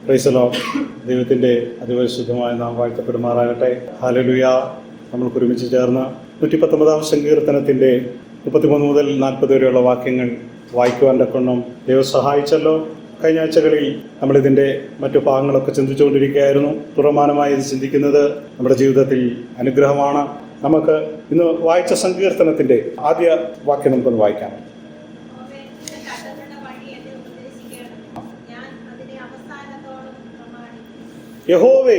Praise the Lord. ദൈവത്തിൻ്റെ അതിപരിശുദ്ധമായ നാം വാഴ്ത്തപ്പെടുമാറാകട്ടെ. ഹല്ലേലൂയ. നമ്മൾക്ക് ഒരുമിച്ച് ചേർന്ന് 119 സങ്കീർത്തനത്തിൻ്റെ 33 മുതൽ 40 വരെയുള്ള വാക്യങ്ങൾ വായിക്കുവാൻ തക്കവണ്ണം ദൈവം സഹായിച്ചല്ലോ. കഴിഞ്ഞ ആഴ്ചകളിൽ നമ്മളിതിൻ്റെ മറ്റു ഭാഗങ്ങളൊക്കെ ചിന്തിച്ചുകൊണ്ടിരിക്കുകയായിരുന്നു. തുടർമാനമായി ഇത് ചിന്തിക്കുന്നത് നമ്മുടെ ജീവിതത്തിൽ അനുഗ്രഹമാണ്. നമുക്ക് ഇന്ന് വായിച്ച സങ്കീർത്തനത്തിൻ്റെ ആദ്യ വാക്യം നമുക്കൊന്ന് വായിക്കാം. യഹോവേ,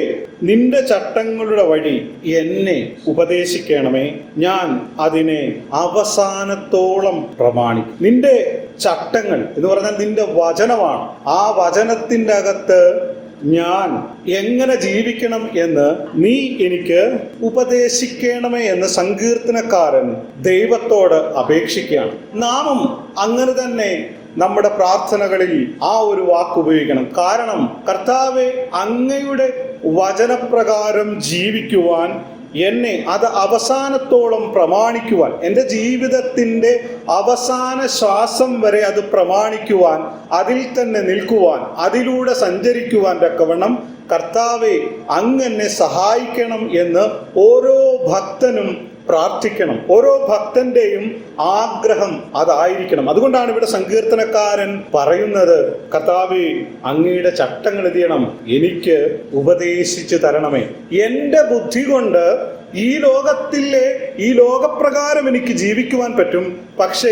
നിന്റെ ചട്ടങ്ങളുടെ വഴി എന്നെ ഉപദേശിക്കണമേ, ഞാൻ അതിനെ അവസാനത്തോളം പ്രമാണിക്കും. നിന്റെ ചട്ടങ്ങൾ എന്ന് പറഞ്ഞാൽ നിന്റെ വചനമാണ്. ആ വചനത്തിൻ്റെ അകത്ത് ഞാൻ എങ്ങനെ ജീവിക്കണം എന്ന് നീ എനിക്ക് ഉപദേശിക്കണമേ എന്ന് സങ്കീർത്തനക്കാരൻ ദൈവത്തോട് അപേക്ഷിക്കുകയാണ്. നാമും അങ്ങനെ തന്നെ നമ്മുടെ പ്രാർത്ഥനകളിൽ ആ ഒരു വാക്ക് ഉപയോഗിക്കണം. കാരണം കർത്താവെ, അങ്ങയുടെ വചനപ്രകാരം ജീവിക്കുവാൻ എന്നെ അത് അവസാനത്തോളം പ്രമാണിക്കുവാൻ, എൻ്റെ ജീവിതത്തിൻ്റെ അവസാന ശ്വാസം വരെ അത് പ്രമാണിക്കുവാൻ, അതിൽ തന്നെ നിൽക്കുവാൻ, അതിലൂടെ സഞ്ചരിക്കുവാൻ തക്കവണ്ണം കർത്താവെ അങ്ങെന്നെ സഹായിക്കണം എന്ന് ഓരോ ഭക്തനും പ്രാർത്ഥിക്കണം. ഓരോ ഭക്തന്റെയും ആഗ്രഹം അതായിരിക്കണം. അതുകൊണ്ടാണ് ഇവിടെ സങ്കീർത്തനക്കാരൻ പറയുന്നത്, കർത്താവേ, അങ്ങയുടെ ചട്ടങ്ങൾ എന്ത് ചെയ്യണം, എനിക്ക് ഉപദേശിച്ചു തരണമേ. എൻ്റെ ബുദ്ധി കൊണ്ട് ഈ ലോകപ്രകാരം എനിക്ക് ജീവിക്കുവാൻ പറ്റും. പക്ഷേ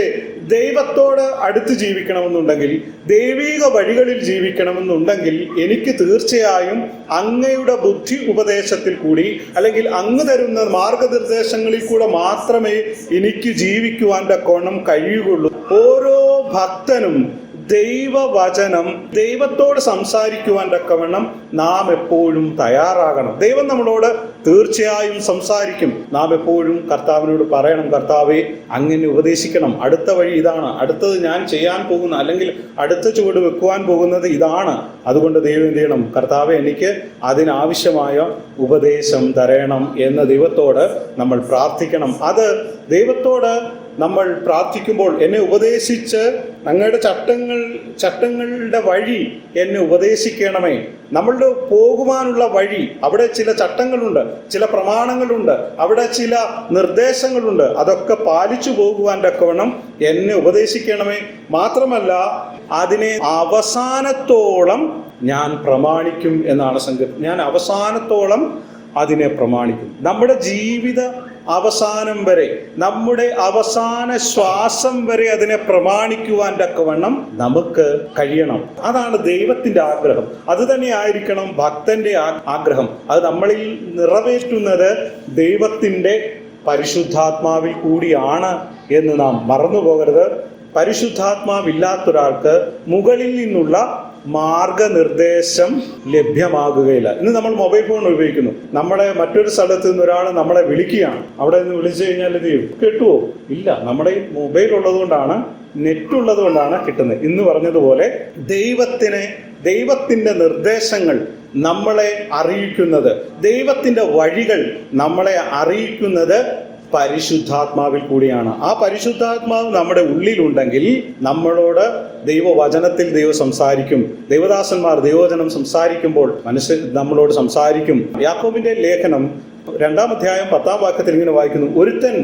ദൈവത്തോട് അടുത്ത് ജീവിക്കണമെന്നുണ്ടെങ്കിൽ, ദൈവിക വഴികളിൽ ജീവിക്കണമെന്നുണ്ടെങ്കിൽ എനിക്ക് തീർച്ചയായും അങ്ങയുടെ ബുദ്ധി ഉപദേശത്തിൽ കൂടി, അല്ലെങ്കിൽ അങ്ങ് തരുന്ന മാർഗനിർദ്ദേശങ്ങളിൽ കൂടെ മാത്രമേ എനിക്ക് ജീവിക്കുവാൻ തക്കവണ്ണം കഴിയുകയുള്ളൂ. ഓരോ ഭക്തനും ദൈവവചനം, ദൈവത്തോട് സംസാരിക്കുവാൻ തക്കവണ്ണം നാം എപ്പോഴും തയ്യാറാകണം. ദൈവം നമ്മളോട് തീർച്ചയായും സംസാരിക്കും. നാം എപ്പോഴും കർത്താവിനോട് പറയണം, കർത്താവെ അങ്ങനെ ഉപദേശിക്കണം, അടുത്ത വഴി ഇതാണ്, അടുത്തത് ഞാൻ ചെയ്യാൻ പോകുന്ന, അല്ലെങ്കിൽ അടുത്ത ചുവട് വെക്കുവാൻ പോകുന്നത് ഇതാണ്. അതുകൊണ്ട് ദൈവം എന്ത് ചെയ്യണം, കർത്താവെ എനിക്ക് അതിനാവശ്യമായ ഉപദേശം തരണം എന്ന് ദൈവത്തോട് നമ്മൾ പ്രാർത്ഥിക്കണം. അത് ദൈവത്തോട് നമ്മൾ പ്രാർത്ഥിക്കുമ്പോൾ, എന്നെ ഉപദേശിച്ച് അങ്ങയുടെ ചട്ടങ്ങളുടെ വഴി എന്നെ ഉപദേശിക്കണമേ. നമ്മളുടെ പോകുവാനുള്ള വഴി, അവിടെ ചില ചട്ടങ്ങളുണ്ട്, ചില പ്രമാണങ്ങളുണ്ട്, അവിടെ ചില നിർദ്ദേശങ്ങളുണ്ട്. അതൊക്കെ പാലിച്ചു പോകുവാൻ തക്കവണ്ണം എന്നെ ഉപദേശിക്കണമേ. മാത്രമല്ല, അതിനെ അവസാനത്തോളം ഞാൻ പ്രമാണിക്കും എന്നാണ് സങ്കീർത്തനം. ഞാൻ അവസാനത്തോളം അതിനെ പ്രമാണിക്കും. നമ്മുടെ ജീവിത അവസാനം വരെ, നമ്മുടെ അവസാന ശ്വാസം വരെ അതിനെ പ്രമാണിക്കുവാൻ തക്കവണ്ണം നമുക്ക് കഴിയണം. അതാണ് ദൈവത്തിന്റെ ആഗ്രഹം. അത് തന്നെ ആയിരിക്കണം ഭക്തന്റെ ആഗ്രഹം. അത് നമ്മളിൽ നിറവേറ്റുന്നത് ദൈവത്തിന്റെ പരിശുദ്ധാത്മാവിൽ കൂടിയാണ് എന്ന് നാം മറന്നു പോകരുത്. പരിശുദ്ധാത്മാവില്ലാത്തൊരാൾക്ക് മുകളിൽ നിന്നുള്ള മാർഗനിർദ്ദേശം ലഭ്യമാകുകയില്ല. ഇന്ന് നമ്മൾ മൊബൈൽ ഫോൺ ഉപയോഗിക്കുന്നു. നമ്മുടെ മറ്റൊരു സ്ഥലത്ത് നിന്ന് ഒരാൾ നമ്മളെ വിളിക്കുകയാണ്. അവിടെ നിന്ന് വിളിച്ചു കഴിഞ്ഞാൽ ഇത് കിട്ടുമോ? ഇല്ല. നമ്മുടെ മൊബൈൽ ഉള്ളത് കൊണ്ടാണ്, നെറ്റ് ഉള്ളത് കൊണ്ടാണ് കിട്ടുന്നത്. ഇന്ന് പറഞ്ഞതുപോലെ ദൈവത്തിൻ്റെ നിർദ്ദേശങ്ങൾ നമ്മളെ അറിയിക്കുന്നത്, ദൈവത്തിൻ്റെ വഴികൾ നമ്മളെ അറിയിക്കുന്നത് പരിശുദ്ധാത്മാവിൽ കൂടിയാണ്. ആ പരിശുദ്ധാത്മാവ് നമ്മുടെ ഉള്ളിലുണ്ടെങ്കിൽ നമ്മളോട് ദൈവവചനത്തിൽ ദൈവം സംസാരിക്കും. ദൈവദാസന്മാർ ദൈവവചനം സംസാരിക്കുമ്പോൾ നമ്മളോട് സംസാരിക്കും. യാക്കോബിന്റെ ലേഖനം 2-ാം അധ്യായം 10-ാം വാക്യത്തിൽ ഇങ്ങനെ വായിക്കുന്നു, ഒരുത്തൻ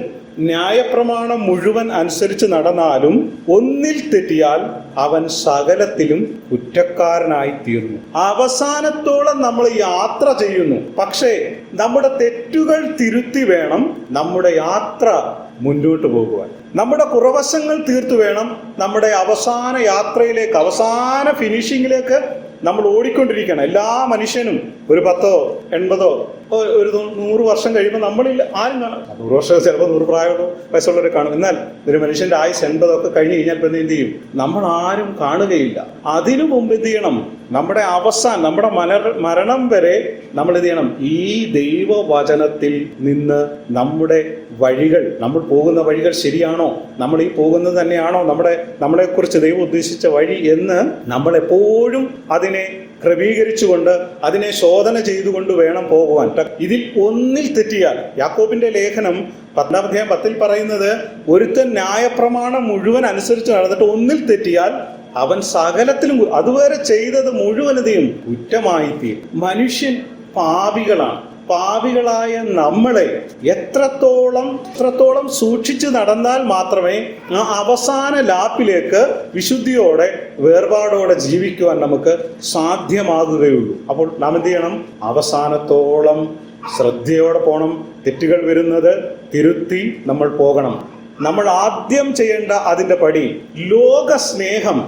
ന്യായപ്രമാണം മുഴുവൻ അനുസരിച്ച് നടന്നാലും ഒന്നിൽ തെറ്റിയാൽ അവൻ സകലത്തിലും കുറ്റക്കാരനായി തീർന്നു. അവസാനത്തോളം നമ്മൾ യാത്ര ചെയ്യുന്നു. പക്ഷേ നമ്മുടെ തെറ്റുകൾ തിരുത്തി വേണം നമ്മുടെ യാത്ര മുന്നോട്ട് പോകുവാൻ. നമ്മുടെ കുറവശങ്ങൾ തീർത്തു വേണം നമ്മുടെ അവസാന യാത്രയിലേക്ക്, അവസാന ഫിനിഷിങ്ങിലേക്ക് നമ്മൾ ഓടിക്കൊണ്ടിരിക്കണം. എല്ലാ മനുഷ്യനും ഒരു 10, 80, ഒരു 100 വർഷം കഴിയുമ്പോൾ നമ്മളിൽ ആരും കാണും. 100 വർഷം ചിലപ്പോൾ 100 പ്രായമുള്ള വയസ്സുള്ളവരെ കാണും. എന്നാൽ ഒരു മനുഷ്യൻ്റെ ആയുസ് 80 ഒക്കെ കഴിഞ്ഞ് കഴിഞ്ഞാൽ പിന്നെ എന്ത് ചെയ്യും? നമ്മൾ ആരും കാണുകയില്ല. അതിനു മുമ്പ് എന്ത് ചെയ്യണം? നമ്മുടെ നമ്മുടെ മരണം വരെ നമ്മൾ എന്ത് ചെയ്യണം? ഈ ദൈവവചനത്തിൽ നിന്ന് നമ്മുടെ വഴികൾ, നമ്മൾ പോകുന്ന വഴികൾ ശരിയാണോ, നമ്മൾ ഈ പോകുന്നത് തന്നെയാണോ നമ്മളെക്കുറിച്ച് ദൈവം ഉദ്ദേശിച്ച വഴി എന്ന് നമ്മളെപ്പോഴും അതിനെ ക്രമീകരിച്ചുകൊണ്ട്, അതിനെ ശോധന ചെയ്തുകൊണ്ട് വേണം പോകുവാൻ. ഇതിൽ ഒന്നിൽ തെറ്റിയാൽ, യാക്കോബിന്റെ ലേഖനം 10-ാം അധ്യായം 10-ൽ പറയുന്നത്, ഒരുത്തൻ ന്യായപ്രമാണം മുഴുവൻ അനുസരിച്ച് നടന്നിട്ട് ഒന്നിൽ തെറ്റിയാൽ അവൻ സകലത്തിലും അതുവരെ ചെയ്തത് മുഴുവനതയും കുറ്റമായി തീരും. മനുഷ്യൻ പാപികളാണ്. പാപികളായ നമ്മളെ എത്രത്തോളം സൂക്ഷിച്ച് നടന്നാൽ മാത്രമേ ആ അവസാന ലാപ്പിലേക്ക് വിശുദ്ധിയോടെ വേർപാടോടെ ജീവിക്കുവാൻ നമുക്ക് സാധ്യമാകുകയുള്ളൂ. അപ്പോൾ നാം എന്ത് ചെയ്യണം? അവസാനത്തോളം ശ്രദ്ധയോടെ പോകണം. തെറ്റുകൾ വരുന്നത് തിരുത്തി നമ്മൾ പോകണം. നമ്മൾ ആദ്യം ചെയ്യേണ്ട അതിൻ്റെ പടി ലോക സ്നേഹം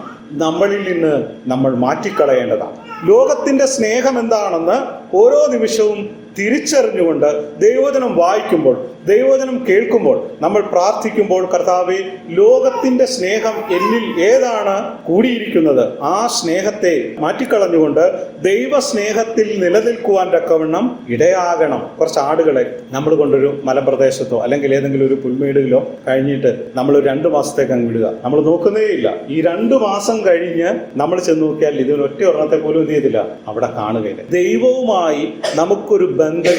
നമ്മളിൽ നിന്ന് നമ്മൾ മാറ്റിക്കളയേണ്ടതാണ്. ലോകത്തിൻ്റെ സ്നേഹം എന്താണെന്ന് ഓരോ നിമിഷവും തിരിച്ചറിഞ്ഞുകൊണ്ട് ദൈവവചനം വായിക്കുമ്പോൾ, ദൈവവചനം കേൾക്കുമ്പോൾ, നമ്മൾ പ്രാർത്ഥിക്കുമ്പോൾ, കർത്താവേ, ലോകത്തിൻ്റെ സ്നേഹം എന്നിൽ ഏതാണ് കൂടിയിരിക്കുന്നത്, ആ സ്നേഹത്തെ മാറ്റിക്കളഞ്ഞുകൊണ്ട് ദൈവസ്നേഹത്തിൽ നിലനിൽക്കുവാൻ തക്കവണ്ണം ഇടയാകണം. കുറച്ച് ആടുകളെ നമ്മൾ കൊണ്ടൊരു മലപ്രദേശത്തോ അല്ലെങ്കിൽ ഏതെങ്കിലും ഒരു പുൽമേടിലോ കഴിഞ്ഞിട്ട് നമ്മൾ 2 മാസത്തേക്ക് അങ്ങ് വിടുക. നമ്മൾ നോക്കുന്നേയില്ല. ഈ 2 മാസം കഴിഞ്ഞ് നമ്മൾ ചെന്ന് നോക്കിയാൽ ഇതിനൊറ്റ ഒരെണ്ണത്തെ പോലും എന്ത് ചെയ്തില്ല, അവിടെ കാണുകയില്ല. ദൈവവുമായി നമുക്കൊരു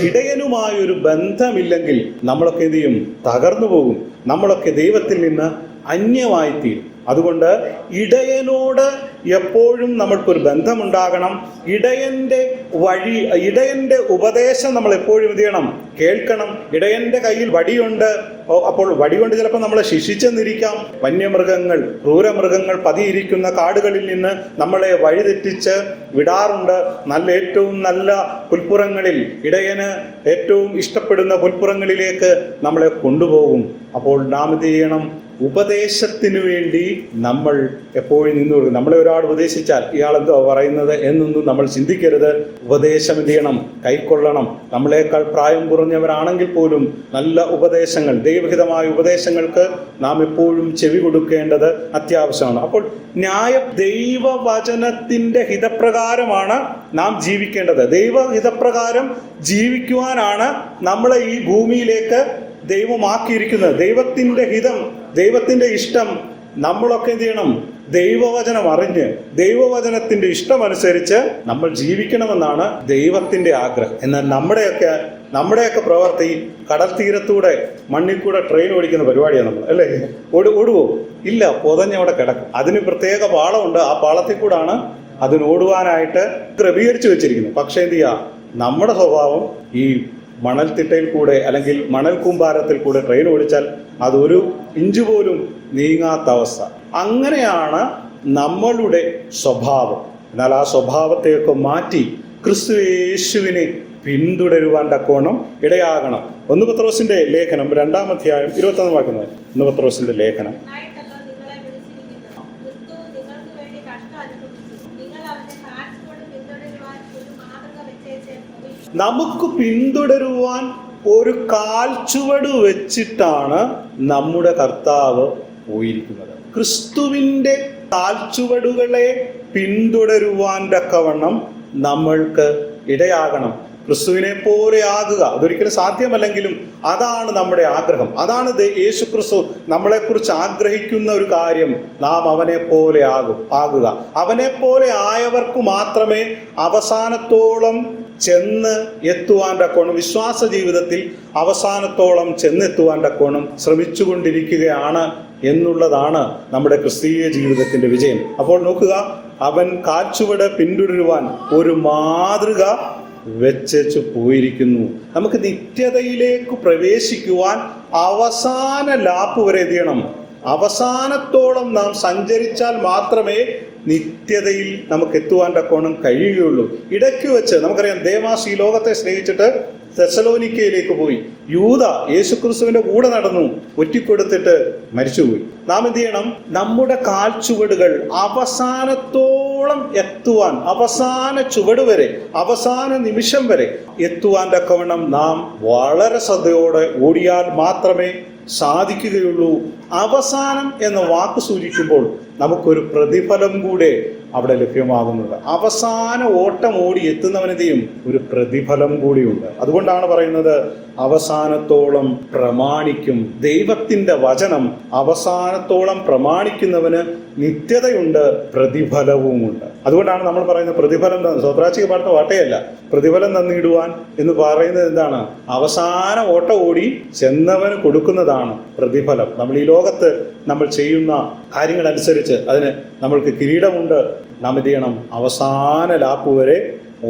ഇടയനുമായ ഒരു ബന്ധമില്ലെങ്കിൽ നമ്മളൊക്കെ എന്ത് ചെയ്യും? തകർന്നു പോകും. നമ്മളൊക്കെ ദൈവത്തിൽ നിന്ന് അന്യമായിത്തീരും. അതുകൊണ്ട് ഇടയനോട് എപ്പോഴും നമ്മൾക്കൊരു ബന്ധമുണ്ടാകണം. ഇടയന്റെ ഉപദേശം നമ്മൾ എപ്പോഴും എന്ത് ചെയ്യണം? കേൾക്കണം. ഇടയന്റെ കയ്യിൽ വടിയുണ്ട്. അപ്പോൾ വടികൊണ്ട് ചിലപ്പോൾ നമ്മളെ ശിക്ഷിച്ചെന്നിരിക്കാം. വന്യമൃഗങ്ങൾ, ക്രൂരമൃഗങ്ങൾ പതിയിരിക്കുന്ന കാടുകളിൽ നിന്ന് നമ്മളെ വഴിതെറ്റിച്ച് വിടാറുണ്ട്. ഏറ്റവും നല്ല പുൽപ്പുറങ്ങളിൽ, ഇടയന് ഏറ്റവും ഇഷ്ടപ്പെടുന്ന പുൽപ്പുറങ്ങളിലേക്ക് നമ്മളെ കൊണ്ടുപോകും. അപ്പോൾ നാം എന്ത് ചെയ്യണം? ഉപദേശത്തിന് വേണ്ടി നമ്മൾ എപ്പോഴും നിന്നു കൊടുക്കും. നമ്മളെ ഒരാൾ ഉപദേശിച്ചാൽ ഇയാൾ എന്തോ പറയുന്നത് എന്നൊന്നും നമ്മൾ ചിന്തിക്കരുത്. ഉപദേശം എന്ത് ചെയ്യണം? കൈക്കൊള്ളണം. നമ്മളെക്കാൾ പ്രായം കുറഞ്ഞവരാണെങ്കിൽ പോലും നല്ല ഉപദേശങ്ങൾ, ദൈവഹിതമായ ഉപദേശങ്ങൾക്ക് നാം എപ്പോഴും ചെവി കൊടുക്കേണ്ടത് അത്യാവശ്യമാണ്. അപ്പോൾ ദൈവവചനത്തിൻ്റെ ഹിതപ്രകാരമാണ് നാം ജീവിക്കേണ്ടത്. ദൈവഹിതപ്രകാരം ജീവിക്കുവാനാണ് നമ്മളെ ഈ ഭൂമിയിലേക്ക് ദൈവമാക്കിയിരിക്കുന്നത്. ദൈവത്തിൻ്റെ ഹിതം, ദൈവത്തിൻ്റെ ഇഷ്ടം നമ്മളൊക്കെ എന്ത് ചെയ്യണം? ദൈവവചനം അറിഞ്ഞ് ദൈവവചനത്തിൻ്റെ ഇഷ്ടമനുസരിച്ച് നമ്മൾ ജീവിക്കണമെന്നാണ് ദൈവത്തിൻ്റെ ആഗ്രഹം. എന്നാൽ നമ്മുടെയൊക്കെ പ്രവൃത്തി കടൽ തീരത്തൂടെ മണ്ണിൽ കൂടെ ട്രെയിൻ ഓടിക്കുന്ന പരിപാടിയാണ് നമ്മൾ, അല്ലേ? ഓടുവോ? ഇല്ല, പൊതഞ്ഞവിടെ കിടക്കും. അതിന് പ്രത്യേക പാളമുണ്ട്. ആ പാളത്തിൽ കൂടാണ് അതിനോടുവാനായിട്ട് ക്രമീകരിച്ചു വെച്ചിരിക്കുന്നത്. പക്ഷേ എന്ത് ചെയ്യുക? നമ്മുടെ സ്വഭാവം ഈ മണൽത്തിട്ടയിൽ കൂടെ അല്ലെങ്കിൽ മണൽ കൂമ്പാരത്തിൽ കൂടെ ട്രെയിൻ ഓടിച്ചാൽ അതൊരു ഇഞ്ച് പോലും നീങ്ങാത്ത അവസ്ഥ. അങ്ങനെയാണ് നമ്മളുടെ സ്വഭാവം. എന്നാൽ ആ സ്വഭാവത്തെയൊക്കെ മാറ്റി ക്രിസ്തു യേശുവിനെ പിന്തുടരുവാൻ തക്കോണം ഇടയാകണം. 1 പത്രോസിന്റെ ലേഖനം 2-ാം അധ്യായം 21 വാക്യം. 1 പത്രോസിന്റെ ലേഖനം. നമുക്ക് പിന്തുടരുവാൻ ഒരു കാൽച്ചുവട് വെച്ചിട്ടാണ് നമ്മുടെ കർത്താവ് പോയിരിക്കുന്നത്. ക്രിസ്തുവിൻ്റെ കാൽച്ചുവടുകളെ പിന്തുടരുവാൻ തക്കവണ്ണം നമ്മൾക്ക് ഇടയാകണം. ക്രിസ്തുവിനെ പോലെ ആകുക. അതൊരിക്കലും സാധ്യമല്ലെങ്കിലും അതാണ് നമ്മുടെ ആഗ്രഹം. അതാണ് യേശു ക്രിസ്തു നമ്മളെക്കുറിച്ച് ആഗ്രഹിക്കുന്ന ഒരു കാര്യം. നാം അവനെ പോലെ ആകുക. അവനെ പോലെ ആയവർക്ക് മാത്രമേ അവസാനത്തോളം ചെന്ന് എത്തുവാൻ തക്കോണം, വിശ്വാസ ജീവിതത്തിൽ അവസാനത്തോളം ചെന്നെത്തുവാൻ തക്കോണം ശ്രമിച്ചുകൊണ്ടിരിക്കുകയാണ് എന്നുള്ളതാണ് നമ്മുടെ ക്രിസ്തീയ ജീവിതത്തിൻ്റെ വിജയം. അപ്പോൾ നോക്കുക, അവൻ കാൽച്ചുവട് പിന്തുടരുവാൻ ഒരു മാതൃക വെച്ചു പോയിരിക്കുന്നു. നമുക്ക് നിത്യതയിലേക്ക് പ്രവേശിക്കുവാൻ അവസാന ലാപ്പ് വരെ എത്തിയണം. അവസാനത്തോളം നാം സഞ്ചരിച്ചാൽ മാത്രമേ നിത്യതയിൽ നമുക്ക് എത്തുവാൻ തക്കോണം കഴിയുകയുള്ളൂ. ഇടയ്ക്ക് വെച്ച് നമുക്കറിയാം, ദേമാസ് ഈ ലോകത്തെ സ്നേഹിച്ചിട്ട് തെസലോനിക്കയിലേക്ക് പോയി. യൂദ യേശുക്രിസ്തുവിന്റെ കൂടെ നടന്നു, ഒറ്റിക്കൊടുത്തിട്ട് മരിച്ചുപോയി. നാം എന്ത് ചെയ്യണം? നമ്മുടെ കാൽച്ചുവടുകൾ അവസാനത്തോളം എത്തുവാൻ, അവസാന ചുവട് വരെ, അവസാന നിമിഷം വരെ എത്തുവാൻ തക്കവണ്ണം നാം വളരെ ശ്രദ്ധയോടെ ഓടിയാൽ മാത്രമേ സാധിക്കുകയുള്ളൂ. അവസാനം എന്ന വാക്ക് സൂചിക്കുമ്പോൾ നമുക്കൊരു പ്രതിഫലം കൂടെ അവിടെ ലഭ്യമാകുന്നത്. അവസാന ഓട്ടം ഓടി എത്തുന്നവനെതിയും ഒരു പ്രതിഫലം കൂടിയുണ്ട്. അതുകൊണ്ടാണ് പറയുന്നത്, അവസാനത്തോളം പ്രമാണിക്കും. ദൈവത്തിൻ്റെ വചനം അവസാനത്തോളം പ്രമാണിക്കുന്നവന് നിത്യതയുണ്ട്, പ്രതിഫലവുമുണ്ട്. അതുകൊണ്ടാണ് നമ്മൾ പറയുന്നത് പ്രതിഫലം സ്വത്രാച്ചിക്ക് പാടുന്ന വാട്ടയല്ല, പ്രതിഫലം തന്നിടുവാൻ എന്ന് പറയുന്നത് എന്താണ്? അവസാന ഓട്ടം ഓടി ചെന്നവന് കൊടുക്കുന്നതാണ് പ്രതിഫലം. നമ്മൾ ഈ ലോകത്ത് നമ്മൾ ചെയ്യുന്ന കാര്യങ്ങളനുസരിച്ച് അതിന് നമ്മൾക്ക് കിരീടമുണ്ട്. നാം എന്ത് ചെയ്യണം? അവസാന ലാപ്പ് വരെ